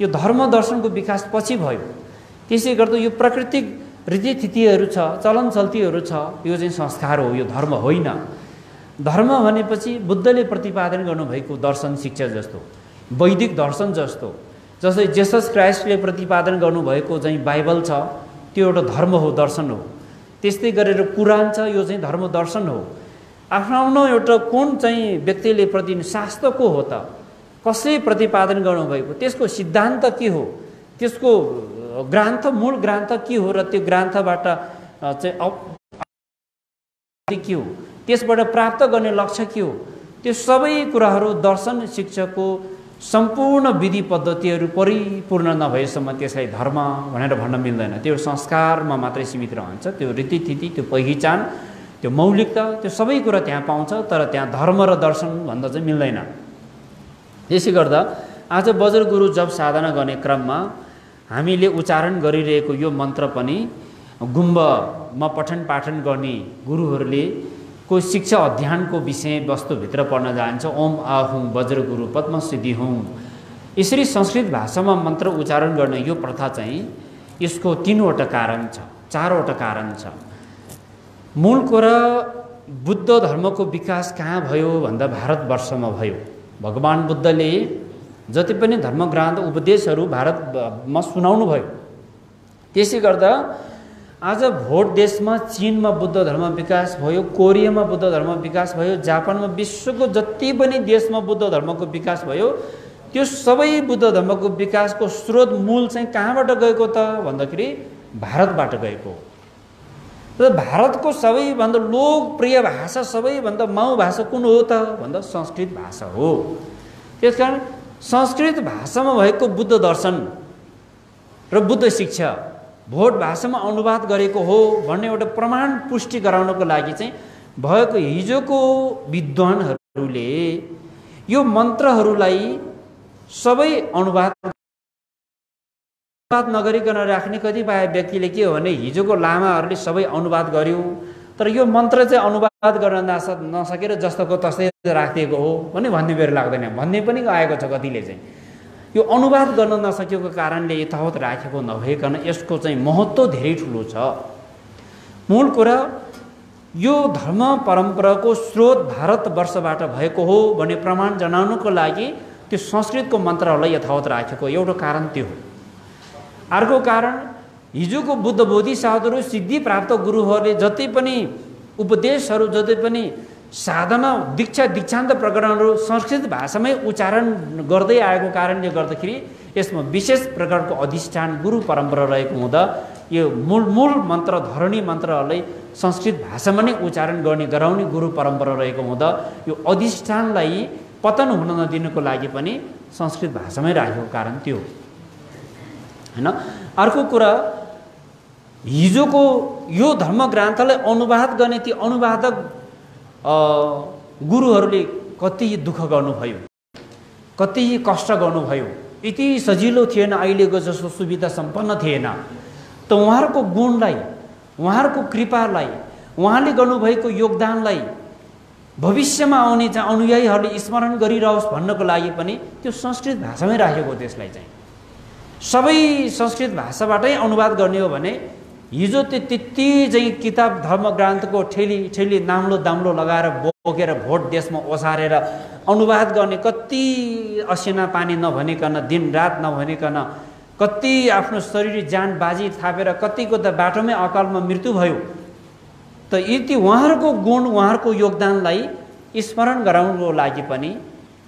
यो धर्म दर्शनको विकास पछि भयो। त्यसै गर्दा यो प्राकृतिक रीतिथितिहरू छ, चलनचल्तीहरू छ, यो चाहिँ संस्कार हो, यो धर्म होइन। धर्म भनेपछि बुद्धले प्रतिपादन गर्नुभएको दर्शन शिक्षा जस्तो, वैदिक दर्शन जस्तो, जस्तै जेसस क्राइस्टले प्रतिपादन गर्नुभएको चाहिँ बाइबल छ, त्यो एउटा धर्म हो, दर्शन हो। त्यस्तै गरेर कुरान छ, यो चाहिँ धर्म दर्शन हो। आफ्नो एउटा कुन चाहिँ व्यक्तिले प्रतिदिन शास्त्र को हो त, कसले प्रतिपादन गर्नुभएको, त्यसको सिद्धान्त के हो, त्यसको ग्रन्थ मूल ग्रन्थ के हो र त्यो ग्रन्थबाट चाहिँ के हो, त्यसबाट प्राप्त गर्ने लक्ष्य के हो, त्यो सबै कुराहरू दर्शन शिक्षाको सम्पूर्ण विधि पद्धतिहरू परिपूर्ण नभएसम्म त्यसलाई धर्म भनेर भन्न मिल्दैन। त्यो संस्कारमा मात्रै सीमित रहन्छ। त्यो रीतिथिति, त्यो पहिचान, त्यो मौलिकता, त्यो सबै कुरा त्यहाँ पाउँछ, तर त्यहाँ धर्म र दर्शन भन्दा चाहिँ मिल्दैन। त्यसै गर्दा आज बज्र गुरु जप साधना गर्ने क्रममा हामीले उच्चारण गरिरहेको यो मन्त्र पनि गुम्बमा पठन पाठन गर्ने गुरुहरूले को शिक्षा अध्ययनको विषयवस्तुभित्र पढ्न जान्छ। ओम आहुं वज्र गुरु पद्मसिद्धि हुँ। यसरी संस्कृत भाषामा मन्त्र उच्चारण गर्ने यो प्रथा चाहिँ यसको 3वटा कारण छ, 4वटा कारण छ। मूल कुरा बुद्ध धर्मको विकास कहाँ भयो भन्दा भारतवर्षमा भयो। भगवान बुद्धले जति पनि धर्मग्रन्थ उपदेशहरू भारतमा सुनाउनु भयो। त्यसै गर्दा आज भोट देशमा चीनमा बुद्ध धर्म विकास भयो, कोरियामा बुद्ध धर्म विकास भयो, जापानमा, विश्वको जति पनि देशमा बुद्ध धर्मको विकास भयो, त्यो सबै बुद्ध धर्मको विकासको स्रोत मूल चाहिँ कहाँबाट गएको त भन्दाखेरि भारतबाट गएको। र भारतको सबैभन्दा लोकप्रिय भाषा, सबैभन्दा माउ भाषा कुन हो त भन्दा संस्कृत भाषा हो। त्यसकारण संस्कृत भाषामा भएको बुद्ध दर्शन र बुद्ध शिक्षा भोट भाषामा अनुवाद गरेको हो भन्ने एउटा प्रमाण पुष्टि गराउनको लागि चाहिँ भएको हिजोको विद्वानहरूले यो मन्त्रहरूलाई सबै अनुवाद नगरिकन राख्ने कतिपय व्यक्तिले के हो भने हिजोको लामाहरूले सबै अनुवाद गर्यो, तर यो मन्त्र चाहिँ अनुवाद गर्न नसकेर जस्तोको तस्तै राखिदिएको हो भन्ने बेर लाग्दैन भन्ने पनि आएको छ। कतिले चाहिँ यो अनुवाद गर्न नसकेको कारणले यथावत राखेको नभइकन यसको चाहिँ महत्त्व धेरै ठुलो छ। मूल कुरा यो धर्म परम्पराको स्रोत भारतवर्षबाट भएको हो भन्ने प्रमाण जनाउनको लागि त्यो संस्कृतको मन्त्रहरूलाई यथावत राखेको एउटा कारण त्यो हो। अर्को कारण हिजोको बुद्ध बोधिसत्वहरू सिद्धि प्राप्त गुरुहरूले जति पनि उपदेशहरू, जति पनि साधना दीक्षा दीक्षान्त प्रकरणहरू संस्कृत भाषामै उच्चारण गर्दै आएको कारणले गर्दाखेरि यसमा विशेष प्रकारको अधिष्ठान गुरु परम्परा रहेको हुँदा यो मूल मन्त्र धरणी मन्त्रहरूलाई संस्कृत भाषामा नै उच्चारण गर्ने गराउने गुरु परम्परा रहेको हुँदा यो अधिष्ठानलाई पतन हुन नदिनुको लागि पनि संस्कृत भाषामै राखेको कारण त्यो हो हैन। अर्को कुरा हिजोको यो धर्मग्रन्थलाई अनुवाद गर्ने ती अनुवादक गुरुहरूले कति दुःख गर्नुभयो, कति कष्ट गर्नुभयो। यति सजिलो थिएन, अहिलेको जस्तो सुविधा सम्पन्न थिएन। त उहाँहरूको गुणलाई, उहाँहरूको कृपालाई, उहाँले गर्नुभएको योगदानलाई भविष्यमा आउने चाहिँ अनुयायीहरूले स्मरण गरिरहोस् भन्नको लागि पनि त्यो संस्कृत भाषामै राखेको। त्यसलाई चाहिँ सबै संस्कृत भाषाबाटै अनुवाद गर्ने हो भने हिजो त्यति चाहिँ किताब धर्मग्रन्थको ठेली नाम्लो दाम्लो लगाएर बोकेर भोट देशमा ओसारेर अनुवाद गर्ने, कति असिना पानी नभनिकन, दिन रात नभनिकन, कति आफ्नो शरीर ज्यान बाजी थापेर कतिको त बाटोमै अकालमा मृत्यु भयो। त यति उहाँहरूको गुण, उहाँहरूको योगदानलाई स्मरण गराउनको लागि पनि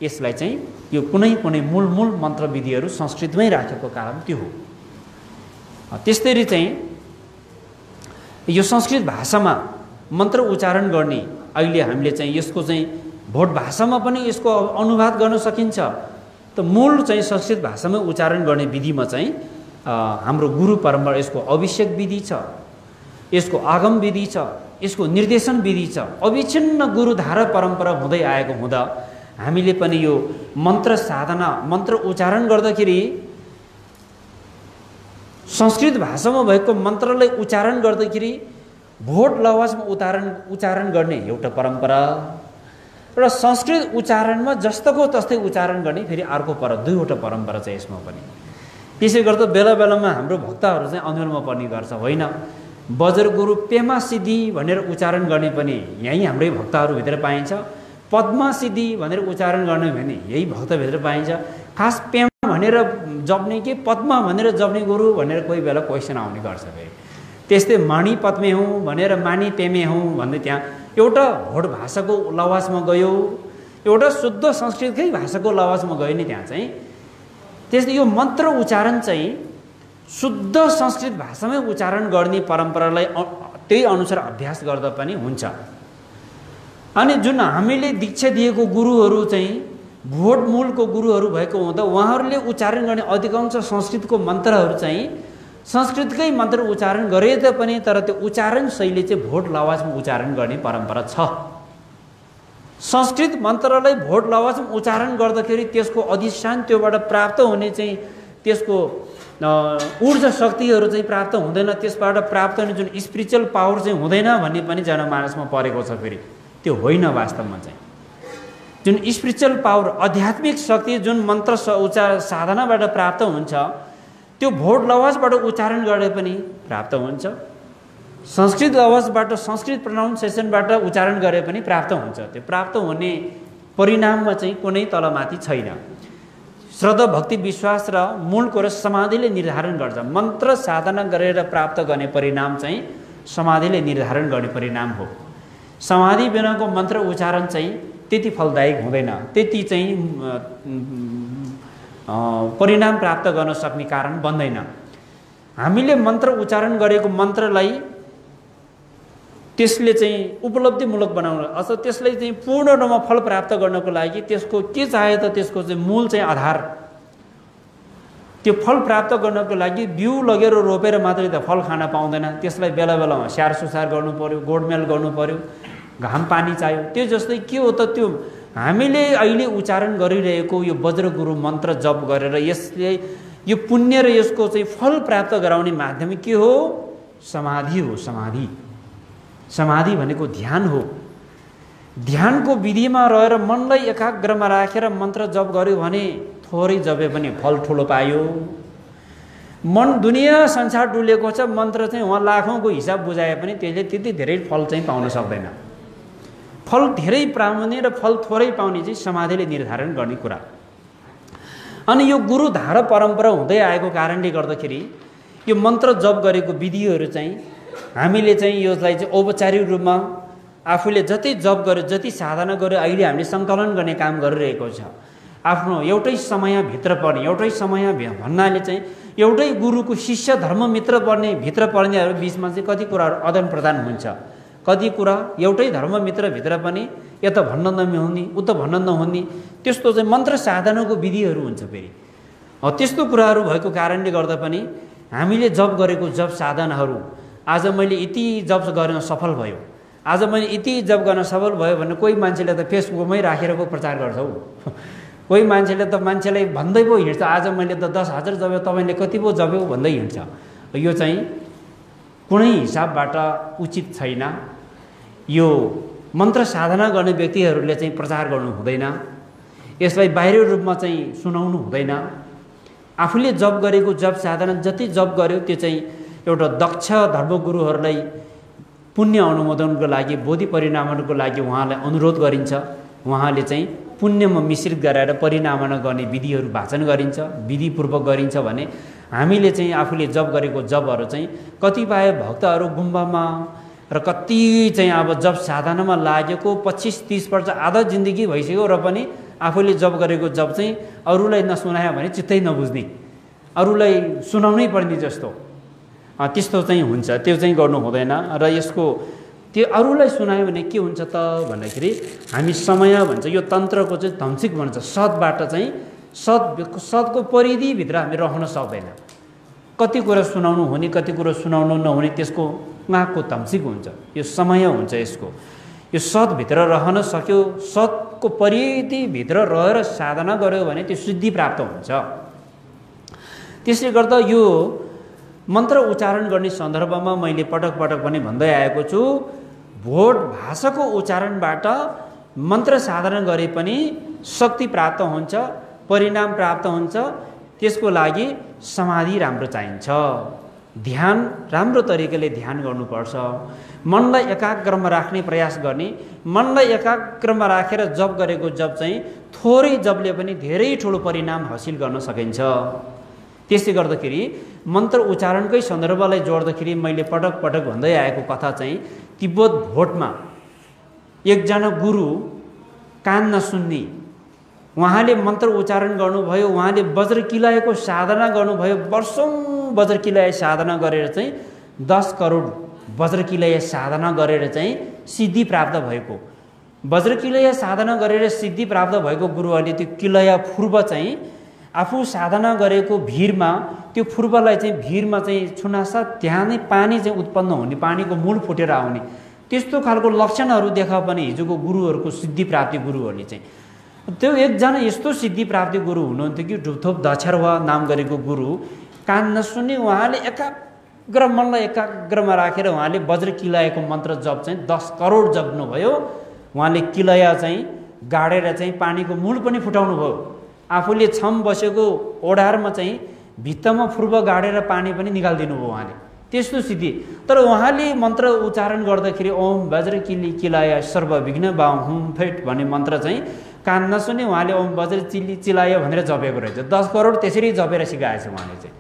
यसलाई चाहिँ यो कुनै मूल मन्त्र विधिहरू संस्कृतमै राखेको कारण त्यो हो। त्यस्तै चाहिँ यो संस्कृत भाषामा मन्त्र उच्चारण गर्ने अहिले हामीले चाहिँ यसको चाहिँ भोट भाषामा पनि यसको अनुवाद गर्न सकिन्छ। त मूल चाहिँ संस्कृत भाषामै उच्चारण गर्ने विधिमा चाहिँ हाम्रो गुरु परम्परा, यसको अभिषेक विधि छ, यसको आगम विधि छ, यसको निर्देशन विधि छ। अविच्छिन्न गुरुधारा परम्परा हुँदै आएको हुँदा हामीले पनि यो मन्त्र साधना, मन्त्र उच्चारण गर्दाखेरि संस्कृत भाषामा भएको मन्त्रलाई उच्चारण गर्दाखेरि भोट लवाजमा उच्चारण गर्ने एउटा परम्परा र संस्कृत उच्चारणमा जस्तोको तस्तै उच्चारण गर्ने फेरि अर्को दुईवटा परम्परा छ यसमा पनि। त्यसै गर्दा बेला बेलामा हाम्रो भक्तहरू चाहिँ अन्यलमा पर्ने गर्छ, होइन वज्र गुरु पेमा सिद्धि भनेर उच्चारण गर्ने पनि यही हाम्रै भक्तहरूभित्र पाइन्छ, पद्मा सिद्धि भनेर उच्चारण गर्ने भने यही भक्तभित्र पाइन्छ। खास पेमा भनेर जप्ने कि पद्मा भनेर जप्ने गुरु भनेर कोही बेला क्वेसन आउने गर्छ। फेरि त्यस्तै माणी पद्मे हुँ भनेर मानी पेमे हुँ भन्दै त्यहाँ एउटा भोट भाषाको लवाजमा गयो, एउटा शुद्ध संस्कृतकै भाषाको लवाजमा गयो नि त्यहाँ चाहिँ त्यसले यो मन्त्र उच्चारण चाहिँ शुद्ध संस्कृत भाषामै उच्चारण गर्ने परम्परालाई त्यही अनुसार अभ्यास गर्दा पनि हुन्छ। अनि जुन हामीले दीक्षा दिएको गुरुहरू चाहिँ भोट मूलको गुरुहरू भएको हुँदा उहाँहरूले उच्चारण गर्ने अधिकांश संस्कृतको मन्त्रहरू चाहिँ संस्कृतकै मन्त्र उच्चारण गरे तापनि तर त्यो उच्चारण शैली चाहिँ भोट लवाजमा उच्चारण गर्ने परम्परा छ। संस्कृत मन्त्रलाई भोट लवाजमा उच्चारण गर्दाखेरि त्यसको अधिष्ठान त्योबाट प्राप्त हुने चाहिँ त्यसको ऊर्जा शक्तिहरू चाहिँ प्राप्त हुँदैन, त्यसबाट प्राप्त हुने जुन स्पिरिचुअल पावर चाहिँ हुँदैन भन्ने पनि जनमानसमा परेको छ। फेरि त्यो होइन, वास्तवमा चाहिँ जुन स्पिरिचुअल पावर आध्यात्मिक शक्ति जुन मन्त्र उच्चार साधनाबाट प्राप्त हुन्छ त्यो भोट लवाजबाट उच्चारण गरे पनि प्राप्त हुन्छ, संस्कृत लवाजबाट संस्कृत प्रोनाउन्सिएसनबाट उच्चारण गरे पनि प्राप्त हुन्छ। त्यो प्राप्त हुने परिणाममा चाहिँ कुनै तलमाथि छैन। श्रद्धा भक्ति विश्वास र मूल कुरो समाधिले निर्धारण गर्छ। मन्त्र साधना गरेर प्राप्त गर्ने परिणाम चाहिँ समाधिले निर्धारण गर्ने परिणाम हो। समाधि बिनाको मन्त्र उच्चारण चाहिँ त्यति फलदायक हुँदैन, त्यति चाहिँ परिणाम प्राप्त गर्न सक्ने कारण बन्दैन। हामीले मन्त्र उच्चारण गरेको मन्त्रलाई त्यसले चाहिँ उपलब्धिमूलक बनाउन अथवा त्यसलाई चाहिँ पूर्ण रूपमा फल प्राप्त गर्नको लागि त्यसको के चाहे त त्यसको चाहिँ मूल चाहिँ आधार, त्यो फल प्राप्त गर्नको लागि बिउ लगेर रोपेर मात्रै त फल खान पाउँदैन, त्यसलाई बेला बेलामा स्याहार सुसार गर्नु पर्यो, गोडमेल गर्नु पर्यो, घाम पानी चाहियो। त्यो जस्तै के हो त त्यो हामीले अहिले उच्चारण गरिरहेको यो वज्रगुरु मन्त्र जप गरेर यसले यो पुण्य र यसको चाहिँ फल प्राप्त गराउने माध्यम के हो? समाधि हो। समाधि समाधि भनेको ध्यान हो। ध्यानको विधिमा रहेर मनलाई एकाग्रमा राखेर मन्त्र जप गर्यो भने थोरै जपे पनि फल ठुलो पायो। मन दुनियाँ संसार डुलेको छ, मन्त्र चाहिँ उहाँ लाखौँको हिसाब बुझाए पनि त्यसले त्यति धेरै फल चाहिँ पाउन सक्दैन। फल धेरै पाउने र फल थोरै पाउने चाहिँ समाधिले निर्धारण गर्ने कुरा। अनि यो गुरुधारा परम्परा हुँदै आएको कारणले गर्दाखेरि यो मन्त्र जप गरेको विधिहरू चाहिँ हामीले चाहिँ यसलाई चाहिँ औपचारिक रूपमा आफूले जति जप गर्यो, जति साधना गर्यो, अहिले हामीले सङ्कलन गर्ने काम गरिरहेको छ। आफ्नो एउटै समयभित्र पर्ने, एउटै समय भन्नाले चाहिँ एउटै गुरुको शिष्य धर्ममित्र पर्ने भित्र पर्नेहरू बिचमा चाहिँ कति कुराहरू आदान प्रदान हुन्छ, कति कुरा एउटै धर्ममित्रभित्र पनि यता भन्न नहुने उता भन्न नहुने त्यस्तो चाहिँ मन्त्र साधनाको विधिहरू हुन्छ। फेरि त्यस्तो कुराहरू भएको कारणले गर्दा पनि हामीले जप गरेको जप साधनाहरू आज मैले यति जप गर्न सफल भयो, आज मैले यति जप गर्न सफल भयो भने कोही मान्छेले त फेसबुकमै राखेर पो प्रचार गर्छ हौ। कोही मान्छेले त मान्छेलाई भन्दै पो हिँड्छ, आज मैले त 10,000 जप्यो, तपाईँले कति पो जप्यो भन्दै हिँड्छ। यो चाहिँ कुनै हिसाबबाट उचित छैन। यो मन्त्र साधना गर्ने व्यक्तिहरूले चाहिँ प्रचार गर्नु हुँदैन, यसलाई बाहिरी रूपमा चाहिँ सुनाउनु हुँदैन। आफूले जप गरेको जप साधना जति जप गर्यो त्यो चाहिँ एउटा दक्ष धर्मगुरुहरूलाई पुण्य अनुमोदनको लागि, बोधि परिणामनको लागि उहाँलाई अनुरोध गरिन्छ। उहाँले चाहिँ पुण्यमा मिश्रित गराएर परिणामन गर्ने विधिहरू वाचन गरिन्छ, विधिपूर्वक गरिन्छ भने हामीले चाहिँ आफूले जप गरेको जपहरू चाहिँ कतिपय भक्तहरू गुम्बामा र कति चाहिँ अब जप साधनामा लागेको 25-30 वर्ष आधा जिन्दगी भइसक्यो र पनि आफूले जप गरेको जप चाहिँ अरूलाई नसुनायो भने चित्तै नबुझ्ने, अरूलाई सुनाउनै पर्ने जस्तो त्यस्तो चाहिँ हुन्छ। त्यो चाहिँ गर्नु हुँदैन। र यसको त्यो अरूलाई सुनायो भने के हुन्छ त भन्दाखेरि हामी समय भन्छ, यो तन्त्रको चाहिँ धम्सिक भन्छ, सतबाट चाहिँ सतको परिधिभित्र हामी रहन सक्दैन। कति कुरा सुनाउनु हुने, कति कुरा सुनाउनु नहुने त्यसको उहाँको धम्सिक हुन्छ। यो समय हुन्छ यसको। यो सतभित्र रहन सक्यो, सतको परिधिभित्र रहेर साधना गर्यो भने त्यो सिद्धि प्राप्त हुन्छ। त्यसले गर्दा यो मन्त्र उच्चारण गर्ने सन्दर्भमा मैले पटक पटक पनि भन्दै आएको छु, भोट भाषाको उच्चारणबाट मन्त्र साधना गरे पनि शक्ति प्राप्त हुन्छ, परिणाम प्राप्त हुन्छ। त्यसको लागि समाधि राम्रो चाहिन्छ, ध्यान राम्रो तरिकाले ध्यान गर्नुपर्छ, मनलाई एकाग्रमा राख्ने प्रयास गर्ने। मनलाई एकाग्रमा राखेर जप गरेको जप चाहिँ थोरै जपले पनि धेरै ठुलो परिणाम हासिल गर्न सकिन्छ। त्यसले गर्दाखेरि मन्त्र उच्चारणकै सन्दर्भलाई जोड्दाखेरि मैले पटक पटक भन्दै आएको कथा चाहिँ तिब्बत भोटमा एकजना गुरु कान नसुन्ने, उहाँले मन्त्र उच्चारण गर्नुभयो, उहाँले वज्र किलाएको साधना गर्नुभयो, वर्षौँ वज्र किलाय साधना गरेर चाहिँ 10 करोड वज्र किलाय साधना गरेर चाहिँ सिद्धि प्राप्त भएको, वज्र किलय साधना गरेर सिद्धि प्राप्त भएको गुरुहरूले त्यो किलय पूर्व चाहिँ आफू साधना गरेको भिरमा, त्यो पूर्वलाई चाहिँ भिरमा चाहिँ छुनासा त्यहाँ नै पानी चाहिँ उत्पन्न हुने, पानीको मूल फुटेर आउने, त्यस्तो खालको लक्षणहरू देखा पनि हिजोको गुरुहरूको सिद्धि प्राप्ति गुरुहरूले चाहिँ। त्यो एकजना यस्तो सिद्धि प्राप्ति गुरु हुनुहुन्थ्यो कि ढुपथोप दक्षरवा नाम गरेको गुरु, कान नसुन्ने, उहाँले एकाग्र मनलाई एकाग्रमा राखेर उहाँले वज्र किलाएको मन्त्र जप चाहिँ 10 करोड जप्नुभयो। उहाँले किलय चाहिँ गाडेर चाहिँ पानीको मूल पनि फुटाउनु भयो, आफूले छम बसेको ओडारमा चाहिँ भित्तामा पूर्व गाडेर पानी पनि निकालिदिनु भयो उहाँले, त्यस्तो सिद्धि। तर उहाँले मन्त्र उच्चारण गर्दाखेरि ओम वज्र किली किलाय सर्वविघ्न बाहुम हुम फेट भन्ने मन्त्र चाहिँ कान नसुने उहाँले ओम वज्र चिली चिलाय भनेर जपेको रहेछ। 10 करोड त्यसरी जपेर सिकाएछ उहाँले चाहिँ,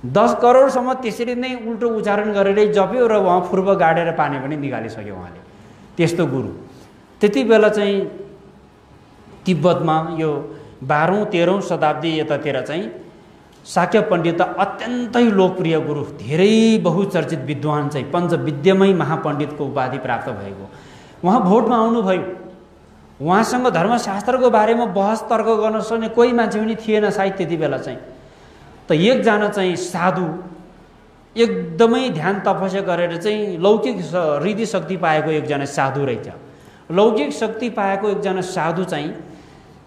10 करोडसम्म त्यसरी नै उल्टो उच्चारण गरेरै जप्यो र उहाँ पूर्व गाडेर पानी पनि निकालिसक्यो उहाँले, त्यस्तो गुरु। त्यति बेला चाहिँ तिब्बतमा यो 12औं 13औं शताब्दी यतातिर चाहिँ शाक्य पण्डित अत्यन्तै लोकप्रिय गुरु, धेरै बहुचर्चित विद्वान चाहिँ पञ्चविद्यमय महापण्डितको उपाधि प्राप्त भएको। उहाँ भोटमा आउनुभयो, उहाँसँग धर्मशास्त्रको बारेमा बहस तर्क गर्न सक्ने कोही मान्छे पनि थिएन सायद त्यति बेला चाहिँ। त एकजना चाहिँ साधु एकदमै ध्यान तपस्या गरेर चाहिँ लौकिक रीति शक्ति पाएको एकजना साधु रहेछ। लौकिक शक्ति पाएको एकजना साधु चाहिँ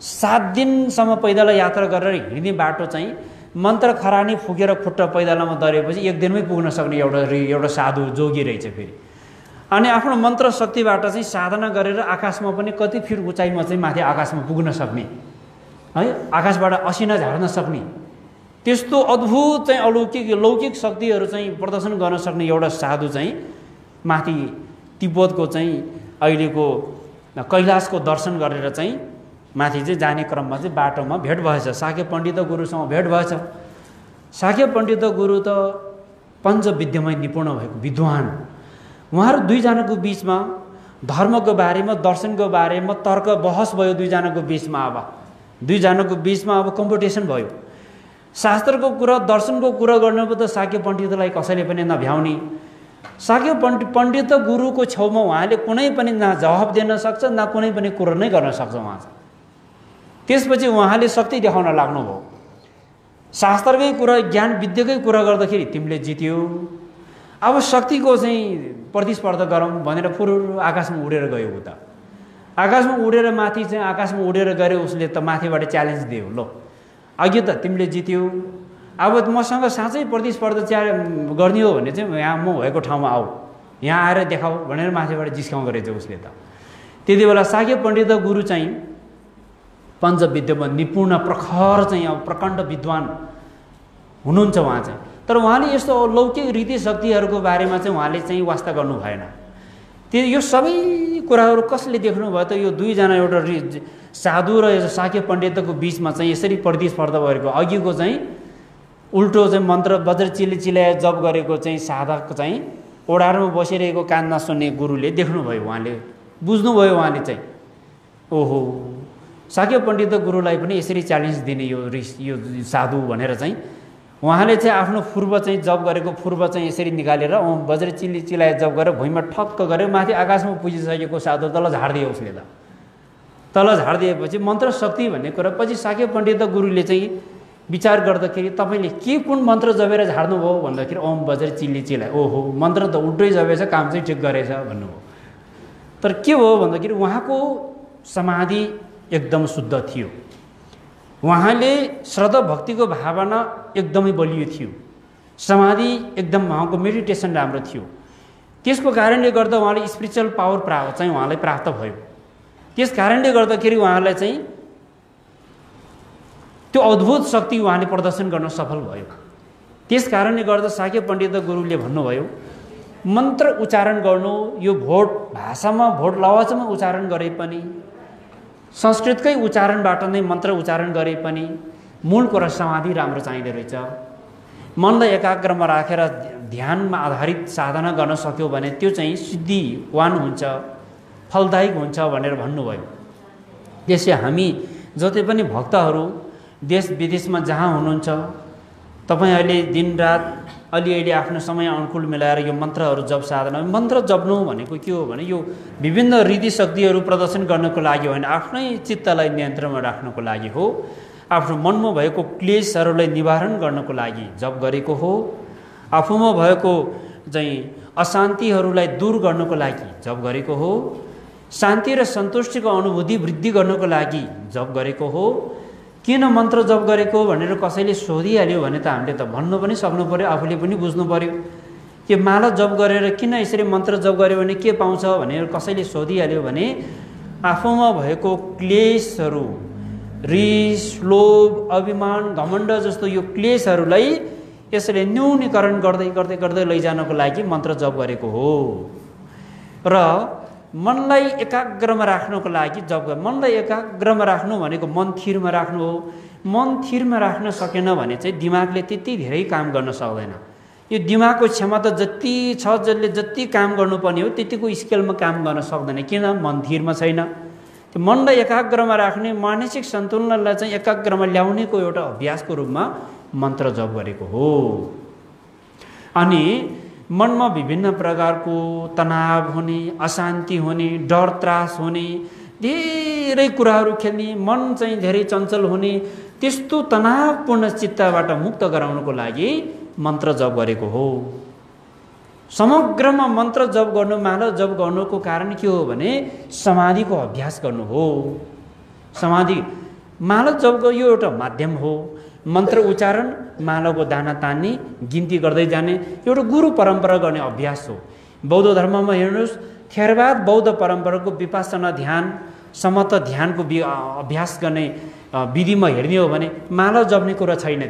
7 दिनसम्म पैदल यात्रा गरेर हिँड्ने बाटो चाहिँ मन्त्र खरानी फुकेर खुट्टा पैदलमा दरेपछि 1 दिनमै पुग्न सक्ने एउटा साधु जोगी रहेछ फेरि। अनि आफ्नो मन्त्र शक्तिबाट चाहिँ साधना गरेर आकाशमा पनि कति फिट उचाइमा चाहिँ माथि आकाशमा पुग्न सक्ने है, आकाशबाट असिना झार्न सक्ने, त्यस्तो अद्भुत चाहिँ अलौकिक लौकिक शक्तिहरू चाहिँ प्रदर्शन गर्न सक्ने एउटा साधु चाहिँ माथि तिब्बतको चाहिँ अहिलेको कैलाशको दर्शन गरेर चाहिँ माथि चाहिँ जाने क्रममा चाहिँ बाटोमा भेट भएछ, शाक्य पण्डित गुरुसँग भेट भएछ। शाक्य पण्डित गुरु त पञ्चविद्यमय निपुण भएको विद्वान, उहाँहरू दुईजनाको बिचमा धर्मको बारेमा दर्शनको बारेमा तर्क बहस भयो दुईजनाको बिचमा। अब दुईजनाको बिचमा अब कम्पिटिसन भयो, शास्त्रको कुरा दर्शनको कुरा गर्नु त शाक्य पण्डितलाई कसैले पनि नभ्याउने। शाक्य पण्डित गुरुको छेउमा उहाँले कुनै पनि न जवाफ दिन सक्छ न कुनै पनि कुरा नै गर्न सक्छ उहाँ। त्यसपछि उहाँले शक्ति देखाउन लाग्नुभयो, शास्त्रकै कुरा ज्ञान विद्याकै कुरा गर्दाखेरि तिमीले जित्यो, अब शक्तिको चाहिँ प्रतिस्पर्धा गरौँ भनेर फुरुरु आकाशमा उडेर गयो। उता आकाशमा उडेर माथि चाहिँ आकाशमा उडेर गऱ्यो, उसले त माथिबाट च्यालेन्ज दियो, ल अघि त तिमीले जित्यो, अब मसँग साँच्चै प्रतिस्पर्धा गर्ने हो भने चाहिँ यहाँ म भएको ठाउँमा आऊ, यहाँ आएर देखाऊ भनेर माथिबाट जिस्काउँ गरेछ उसले त। त्यति बेला शाक्य पण्डित गुरु चाहिँ पञ्चविद्यमा निपुण प्रखर चाहिँ अब प्रकण्ड विद्वान हुनुहुन्छ उहाँ चाहिँ। तर उहाँले यस्तो लौकिक रीति शक्तिहरूको बारेमा चाहिँ उहाँले चाहिँ वास्ता गर्नु भएन। त्यो यो सबै कुराहरू कसले देख्नुभयो त, यो दुईजना एउटा साधु र शाक्य पण्डितको बिचमा चाहिँ यसरी प्रतिस्पर्धा गरेको, अघिको चाहिँ उल्टो चाहिँ मन्त्र वज्र चिली चिलाए जप गरेको चाहिँ साधक चाहिँ ओडारमा बसिरहेको कान नसुन्ने गुरुले देख्नुभयो, उहाँले बुझ्नुभयो, उहाँले चाहिँ ओहो शाक्य पण्डित गुरुलाई पनि यसरी च्यालेन्ज दिने यो साधु भनेर चाहिँ उहाँले चाहिँ आफ्नो पूर्व चाहिँ जप गरेको पूर्व चाहिँ यसरी निकालेर ओम वज्र चिली चिलाए जप गरेर भुइँमा ठक्क गरेर माथि आकाशमा पुजिसकेको साधु तल झारिदियो उसले त। तल झारिदिएपछि मन्त्र शक्ति भन्ने कुरा पछि शाक्य पण्डित गुरुले चाहिँ विचार गर्दाखेरि तपाईँले के कुन मन्त्र जपेर झार्नुभयो भन्दाखेरि ओम वज्र चिली चिलाए, ओहो मन्त्र त उल्टै जपेछ, काम चाहिँ ठिक गरेछ भन्नुभयो। तर के हो भन्दाखेरि उहाँको समाधि एकदम शुद्ध थियो, उहाँले श्रद्धा भक्तिको भावना एकदमै बलियो थियो, समाधि एकदम उहाँको मेडिटेसन राम्रो थियो। त्यसको कारणले गर्दा उहाँले स्पिरिचुअल पावर चाहिँ उहाँलाई प्राप्त भयो। त्यस कारणले गर्दाखेरि उहाँलाई चाहिँ त्यो अद्भुत शक्ति उहाँले प्रदर्शन गर्न सफल भयो। त्यस कारणले गर्दा शाक्य पण्डित गुरुले भन्नुभयो मन्त्र उच्चारण गर्नु यो भोट भाषामा भोट लवाजमा उच्चारण गरे पनि संस्कृतकै उच्चारणबाट नै मन्त्र उच्चारण गरे पनि मूल कुरा समाधि राम्रो चाहिँदो रहेछ। मनलाई एकाग्रमा राखेर ध्यानमा आधारित साधना गर्न सक्यो भने त्यो चाहिँ सिद्धिवान हुन्छ। फलदायक हुन्छ भनेर भन्नुभयो। त्यसै हामी जति पनि भक्तहरू देश विदेशमा जहाँ हुनुहुन्छ, तपाईँ अहिले दिनरात अलिअलि आफ्नो समय अनुकूल मिलाएर यो मन्त्रहरू जप साधना, मन्त्र जप्नु भनेको के हो भने यो विभिन्न रीति शक्तिहरू प्रदर्शन गर्नको लागि होइन, आफ्नै चित्तलाई नियन्त्रणमा राख्नको लागि हो, आफ्नो मनमा भएको क्लेशहरूलाई निवारण गर्नको लागि जप गरेको हो, आफूमा भएको चाहिँ अशान्तिहरूलाई दूर गर्नको लागि जप गरेको हो, शान्ति र सन्तुष्टिको अनुभूति वृद्धि गर्नको लागि जप गरेको हो। किन मन्त्र जप गरेको भनेर कसैले सोधिहाल्यो भने त हामीले त भन्नु पनि सक्नु पर्यो, आफूले पनि बुझ्नु पर्यो। यो माला जप गरेर किन यसरी मन्त्र जप गर्यो भने के पाउँछ भनेर कसैले सोधिहाल्यो भने आफूमा भएको क्लेशहरू, रिस, लोभ, अभिमान, घमण्ड जस्तो यो क्लेशहरूलाई यसले न्यूनीकरण गर्दै गर्दै गर्दै लैजानको लागि मन्त्र जप गरेको हो। र मनलाई एकाग्रमा राख्नको लागि जप गर्नु। मनलाई एकाग्रमा राख्नु भनेको मन थिरमा राख्नु हो। मन थिरमा राख्न सकेन भने चाहिँ दिमागले त्यति धेरै काम गर्न सक्दैन। यो दिमागको क्षमता जति छ, जसले जति काम गर्नुपर्ने हो त्यतिको स्केलमा काम गर्न सक्दैन। किन? मन थिरमा छैन। त्यो मनलाई एकाग्रमा राख्ने, मानसिक सन्तुलनलाई चाहिँ एकाग्रमा ल्याउनेको एउटा अभ्यासको रूपमा मन्त्र जप गरेको हो। अनि मनमा विभिन्न प्रकारको तनाव हुने, अशान्ति हुने, डर त्रास हुने, धेरै कुराहरू खेल्ने, मन चाहिँ धेरै चञ्चल हुने, त्यस्तो तनावपूर्ण चित्तबाट मुक्त गराउनको लागि मन्त्र जप गरेको हो। समग्रमा मन्त्र जप गर्नु, माला जप गर्नुको कारण के हो भने समाधिको अभ्यास गर्नु हो। समाधि, माला जप यो एउटा माध्यम हो। मन्त्र उच्चारण, मालाको दाना तान्ने, गिन्ती गर्दै जाने एउटा गुरु परम्परा गर्ने अभ्यास हो। बौद्ध धर्ममा हेर्नुहोस्, थेरवाद बौद्ध परम्पराको विपස්සना ध्यान, समत ध्यानको अभ्यास गर्ने विधिमा हेर्ने हो भने माला जप्ने कुरा छैन।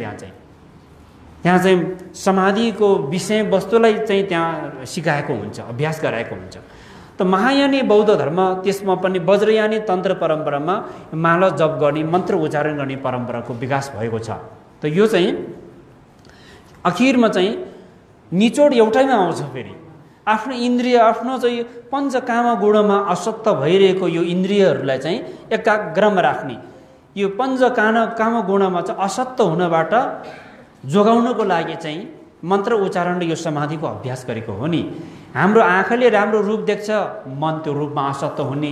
त्यहाँ चाहिँ समाधिको विषयवस्तुलाई चाहिँ त्यहाँ सिकाएको हुन्छ, अभ्यास गराएको हुन्छ। त महायानी बौद्ध धर्म, त्यसमा पनि वज्रयानी तन्त्र परम्परामा माला जप गर्ने, मन्त्र उच्चारण गर्ने परम्पराको विकास भएको छ। त यो चाहिँ आखिरमा चाहिँ निचोड एउटैमा आउँछ। फेरि आफ्नो इन्द्रिय, आफ्नो चाहिँ पञ्चकाम गुणमा असक्त भइरहेको यो इन्द्रियहरूलाई चाहिँ एकाग्रमा राख्ने, यो पञ्चकाम गुणमा चाहिँ असक्त हुनबाट जोगाउनको लागि चाहिँ मन्त्र उच्चारण र यो समाधिको अभ्यास गरेको हो नि। हाम्रो आँखाले राम्रो रूप देख्छ, मन त्यो रूपमा असक्त हुने।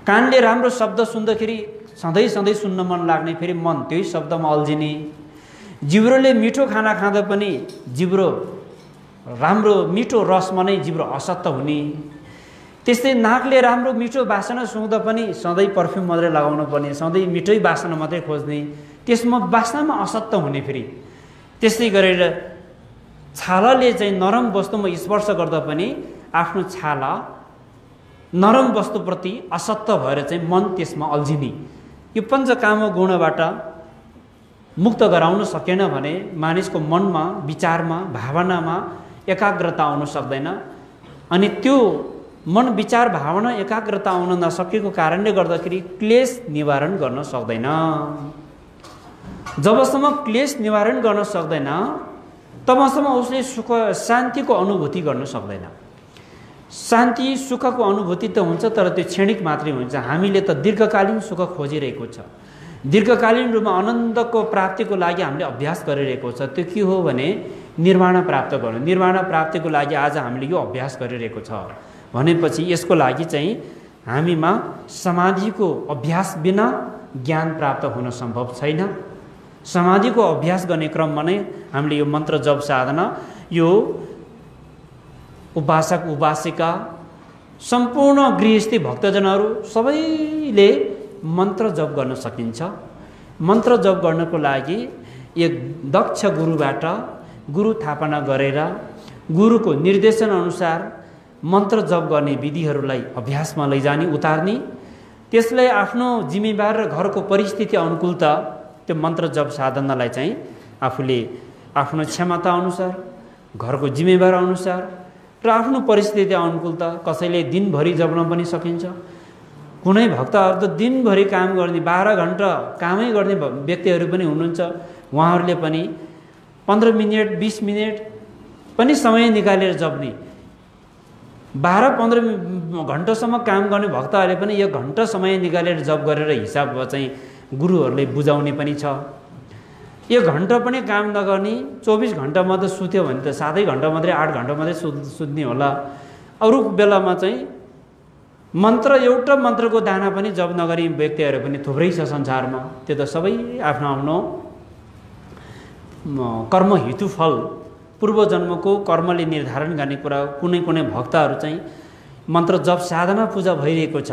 कानले राम्रो शब्द सुन्दाखेरि सधैँ सधैँ सुन्न मन लाग्ने, फेरि मन त्यही शब्दमा अल्झिने। जिब्रोले मिठो खाना खाँदा पनि जिब्रो राम्रो मिठो रसमा नै जिब्रो असक्त हुने। त्यस्तै नाकले राम्रो मिठो बासना सुँघ्दा पनि सधैँ पर्फ्युम मात्रै लगाउनु पर्ने, सधैँ मिठै बासना मात्रै खोज्ने, त्यसमा बासनामा असक्त हुने। फेरि त्यस्तै गरेर छालाले चाहिँ नरम वस्तुमा स्पर्श गर्दा पनि आफ्नो छाला नरम वस्तुप्रति असक्त भएर चाहिँ मन त्यसमा अल्झिने। यो पञ्चकाम गुणबाट मुक्त गराउन सकेन भने मानिसको मनमा, विचारमा, भावनामा एकाग्रता आउन सक्दैन। अनि त्यो मन, विचार, भावना एकाग्रता आउन नसकेको कारणले गर्दाखेरि क्लेश निवारण गर्न सक्दैन। जबसम्म क्लेश निवारण गर्न सक्दैन तबसम्म उसले सुख शान्तिको अनुभूति गर्न सक्दैन। शान्ति सुखको अनुभूति त हुन्छ, तर त्यो क्षणिक मात्रै हुन्छ। हामीले त दीर्घकालीन सुख खोजिरहेको छ, दीर्घकालीन रूपमा आनन्दको प्राप्तिको लागि हामीले अभ्यास गरिरहेको छ। त्यो के हो भने निर्वाण प्राप्त गर्नु। निर्वाण प्राप्तिको लागि आज हामीले यो अभ्यास गरिरहेको छ भनेपछि यसको लागि चाहिँ हामीमा समाधिको अभ्यास बिना ज्ञान प्राप्त हुन सम्भव छैन। समाधिको अभ्यास गर्ने क्रममा नै हामीले यो मन्त्र जप साधना, यो उपासक उपासिका, सम्पूर्ण गृहस्थी भक्तजनहरू सबैले मन्त्र जप गर्न सकिन्छ। मन्त्र जप गर्नको लागि एक दक्ष गुरुबाट गुरु थापना गरेर गुरुको निर्देशन अनुसार मन्त्र जप गर्ने विधिहरूलाई अभ्यासमा लैजाने, उतार्ने, त्यसलाई आफ्नो जिम्मेवार र घरको परिस्थिति अनुकूलता त्यो मन्त्र जप साधनालाई चाहिँ आफूले आफ्नो क्षमता अनुसार, घरको जिम्मेवार अनुसार र आफ्नो परिस्थिति अनुकूलता कसैले दिनभरि जप्न पनि सकिन्छ। कुनै भक्तहरू त दिनभरि काम गर्ने, 12 घण्टा कामै गर्ने व्यक्तिहरू पनि हुनुहुन्छ। उहाँहरूले पनि 15 मिनट 20 मिनट पनि समय निकालेर जप्ने। 12-15 घन्टासम्म काम गर्ने भक्तहरूले पनि 1 घन्टा समय निकालेर जप गरेर हिसाब चाहिँ गुरुहरूले बुझाउने पनि छ। 1 घन्टा पनि काम नगर्ने 24 घन्टा मात्रै सुत्यो भने त 7 घन्टा मात्रै 8 घन्टा मात्रै सुत्ने होला। अरू बेलामा चाहिँ एउटा मन्त्रको दाना पनि जप नगरी व्यक्तिहरू पनि थुप्रै छ संसारमा। त्यो त सबै आफ्नो आफ्नो कर्म हेतु फल पूर्व जन्मको कर्मले निर्धारण गर्ने कुरा। कुनै कुनै भक्तहरू चाहिँ मन्त्र जप साधना पूजा भइरहेको छ।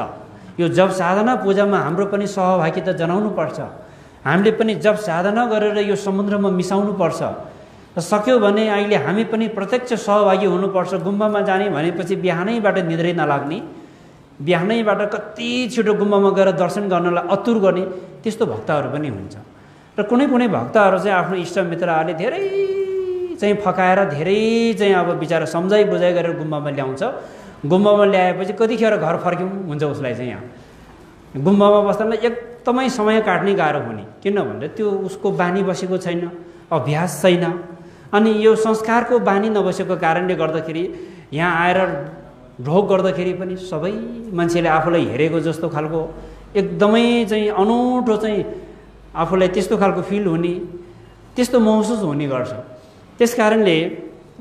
यो जप साधना पूजामा हाम्रो पनि सहभागिता जनाउनु पर्छ। हामीले पनि जप साधना गरेर यो समुद्रमा मिसाउनु पर्छ। सक्यो भने अहिले हामी पनि प्रत्यक्ष सहभागी हुनुपर्छ। गुम्बामा जाने भनेपछि बिहानैबाट निद्रै नलाग्ने, बिहानैबाट कति छिटो गुम्बामा गएर दर्शन गर्नलाई अतुर गर्ने त्यस्तो भक्तहरू पनि हुन्छ। र कुनै कुनै भक्तहरू चाहिँ आफ्नो इष्टमित्रहरूले धेरै चाहिँ फकाएर धेरै चाहिँ अब बिचारा सम्झाइ बुझाइ गरेर गुम्बामा ल्याउँछ। गुम्बामा ल्याएपछि कतिखेर घर फर्क्यौँ हुन्छ उसलाई चाहिँ यहाँ गुम्बामा बस्नलाई एकदमै समय काट्ने गाह्रो हुने। किनभने त्यो उसको बानी बसेको छैन, अभ्यास छैन। अनि यो संस्कारको बानी नबसेको कारणले गर्दाखेरि यहाँ आएर ढोक गर्दाखेरि पनि सबै मान्छेले आफूलाई हेरेको जस्तो खालको एकदमै चाहिँ अनौठो चाहिँ आफूलाई त्यस्तो खालको फिल हुने, त्यस्तो महसुस हुने गर्छ। त्यस कारणले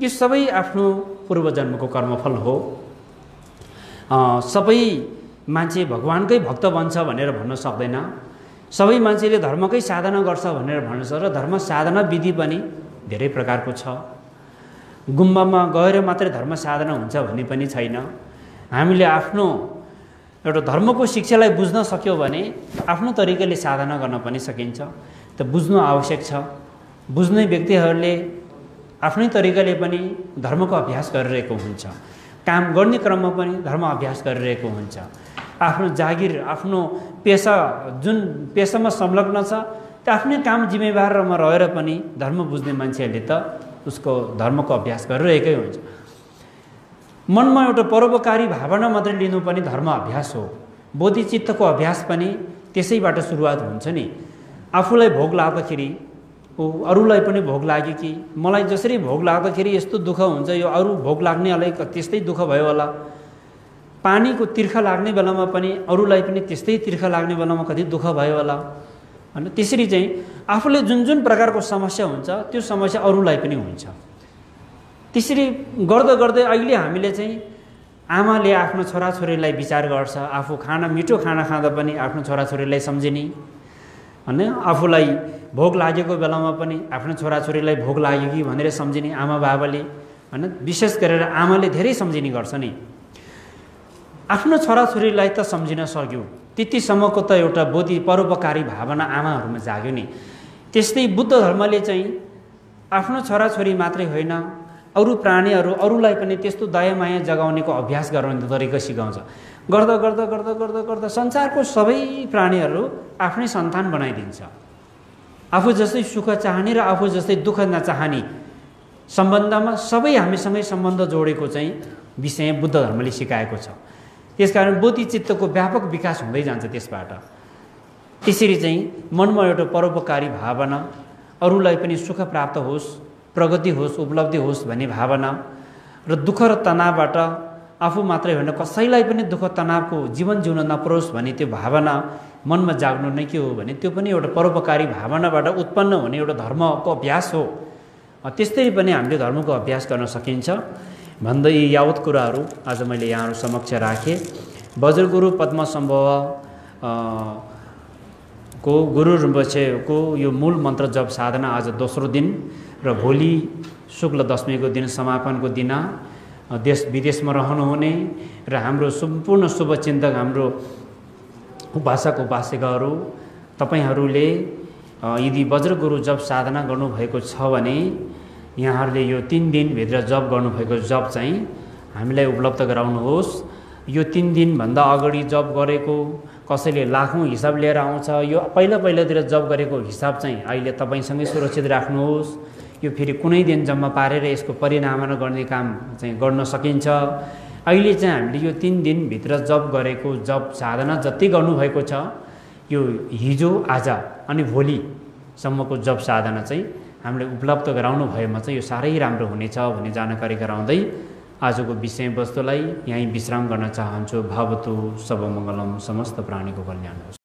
यो सबै आफ्नो पूर्वजन्मको कर्मफल हो। सबै मान्छे भगवानकै भक्त बन्छ भनेर भन्न सक्दैन। सबै मान्छेले धर्मकै साधना गर्छ भनेर भन्न सक्छ। र धर्म साधना विधि पनि धेरै प्रकारको छ। गुम्बामा गएर मात्रै धर्म साधना हुन्छ भन्ने पनि छैन। हामीले आफ्नो एउटा धर्मको शिक्षालाई बुझ्न सक्यो भने आफ्नो तरिकाले साधना गर्न पनि सकिन्छ। त बुझ्नु आवश्यक छ। बुझ्ने व्यक्तिहरूले आफ्नै तरिकाले पनि धर्मको अभ्यास गरिरहेको हुन्छ। काम गर्ने क्रममा पनि धर्म अभ्यास गरिरहेको हुन्छ। आफ्नो जागिर, आफ्नो पेसा, जुन पेसामा संलग्न छ त्यो आफ्नै काम जिम्मेवारमा रहेर पनि धर्म बुझ्ने मान्छेहरूले त उसको धर्मको अभ्यास गरिरहेकै हुन्छ। मनमा एउटा परोपकारी भावना मात्रै लिनु पनि धर्म अभ्यास हो। बोधिचित्तको अभ्यास पनि त्यसैबाट सुरुवात हुन्छ नि। आफूलाई भोग लाग्दाखेरि अरूलाई पनि भोग लाग्यो कि मलाई जसरी भोग लाग्दाखेरि यस्तो दुःख हुन्छ, यो अरू भोग लाग्नेलाई त्यस्तै दुःख भयो होला। पानीको तिर्खा लाग्ने बेलामा पनि अरूलाई पनि त्यस्तै तिर्खा लाग्ने बेलामा कति दुःख भयो होला। अनि त्यसरी चाहिँ आफूले जुन जुन प्रकारको समस्या हुन्छ त्यो समस्या अरूलाई पनि हुन्छ। त्यसरी गर्दा गर्दै अहिले हामीले चाहिँ आमाले आफ्नो छोराछोरीलाई विचार गर्छ। आफू मिठो खाना खाँदा पनि आफ्नो छोराछोरीलाई सम्झिने, होइन आफूलाई भोग लागेको बेलामा पनि आफ्नो छोराछोरीलाई भोग लाग्यो कि भनेर सम्झिने आमा बाबाले, होइन विशेष गरेर आमाले धेरै सम्झिने गर्छ नि। आफ्नो छोराछोरीलाई त सम्झिन सक्यो, त्यतिसम्मको त एउटा बोधि परोपकारी भावना आमाहरूमा जाग्यो नि। त्यस्तै बुद्ध धर्मले चाहिँ आफ्नो छोराछोरी मात्रै होइन अरू प्राणीहरू, अरूलाई पनि त्यस्तो दयामाया जगाउनेको अभ्यास गराउने तरिका सिकाउँछ। गर्दा गर्दा गर्दा गर्दा गर्दा संसारको सबै प्राणीहरू आफ्नै सन्तान बनाइदिन्छ। आफू जस्तै सुख चाहने र आफू जस्तै दुःख नचाहने सम्बन्धमा सबै हामीसँगै सम्बन्ध जोडेको चाहिँ विषय बुद्ध धर्मले सिकाएको छ। त्यसकारण बोधिचित्तको व्यापक विकास हुँदै जान्छ त्यसबाट। त्यसरी चाहिँ मनमा एउटा परोपकारी भावना, अरूलाई पनि सुख प्राप्त होस्, प्रगति होस्, उपलब्धि होस् भन्ने भावना र दुःख र तनावबाट आफू मात्रै होइन कसैलाई पनि दुःख तनावको जीवन जिउन नपरोस् भन्ने त्यो भावना मनमा जाग्नु नै के हो भने त्यो पनि एउटा परोपकारी भावनाबाट उत्पन्न हुने एउटा धर्मको अभ्यास हो। त्यस्तै पनि हामीले धर्मको अभ्यास गर्न सकिन्छ भन्दै यावत कुराहरू आज मैले यहाँहरू समक्ष राखेँ। वज्रगुरु पद्मसम्भव को गुरु rinpocheको यो मूल मन्त्र जप साधना आज दोस्रो दिन र भोलि शुक्ल दशमीको दिन समापनको दिन देश विदेशमा रहनुहुने र हाम्रो सम्पूर्ण शुभचिन्तक हाम्रो उपासक उपासिकाहरू तपाईहरूले यदि वज्रगुरु जप साधना गर्नुभएको छ भने यहाँहरूले यो 3 दिनभित्र जप गर्नुभएको जप चाहिँ हामीलाई उपलब्ध गराउनुहोस्। यो 3 दिनभन्दा अगाडि जप गरेको कसैले लाखौँ हिसाब लिएर आउँछ। यो पहिलातिर जप गरेको हिसाब चाहिँ अहिले तपाईँसँगै सुरक्षित राख्नुहोस्। यो फेरि कुनै दिन जम्मा पारेर यसको परिनामना गर्ने काम चाहिँ गर्न सकिन्छ। अहिले चाहिँ हामीले यो 3 दिनभित्र जप गरेको जप साधना जति गर्नुभएको छ यो हिजो आज अनि भोलिसम्मको जप साधना चाहिँ हामीले उपलब्ध गराउनु भएमा चाहिँ यो साह्रै राम्रो हुनेछ भन्ने जानकारी गराउँदै आजको विषयवस्तुलाई यहीँ विश्राम गर्न चाहन्छु। भवतु सबमङ्गलम, समस्त प्राणीको कल्याण होस्।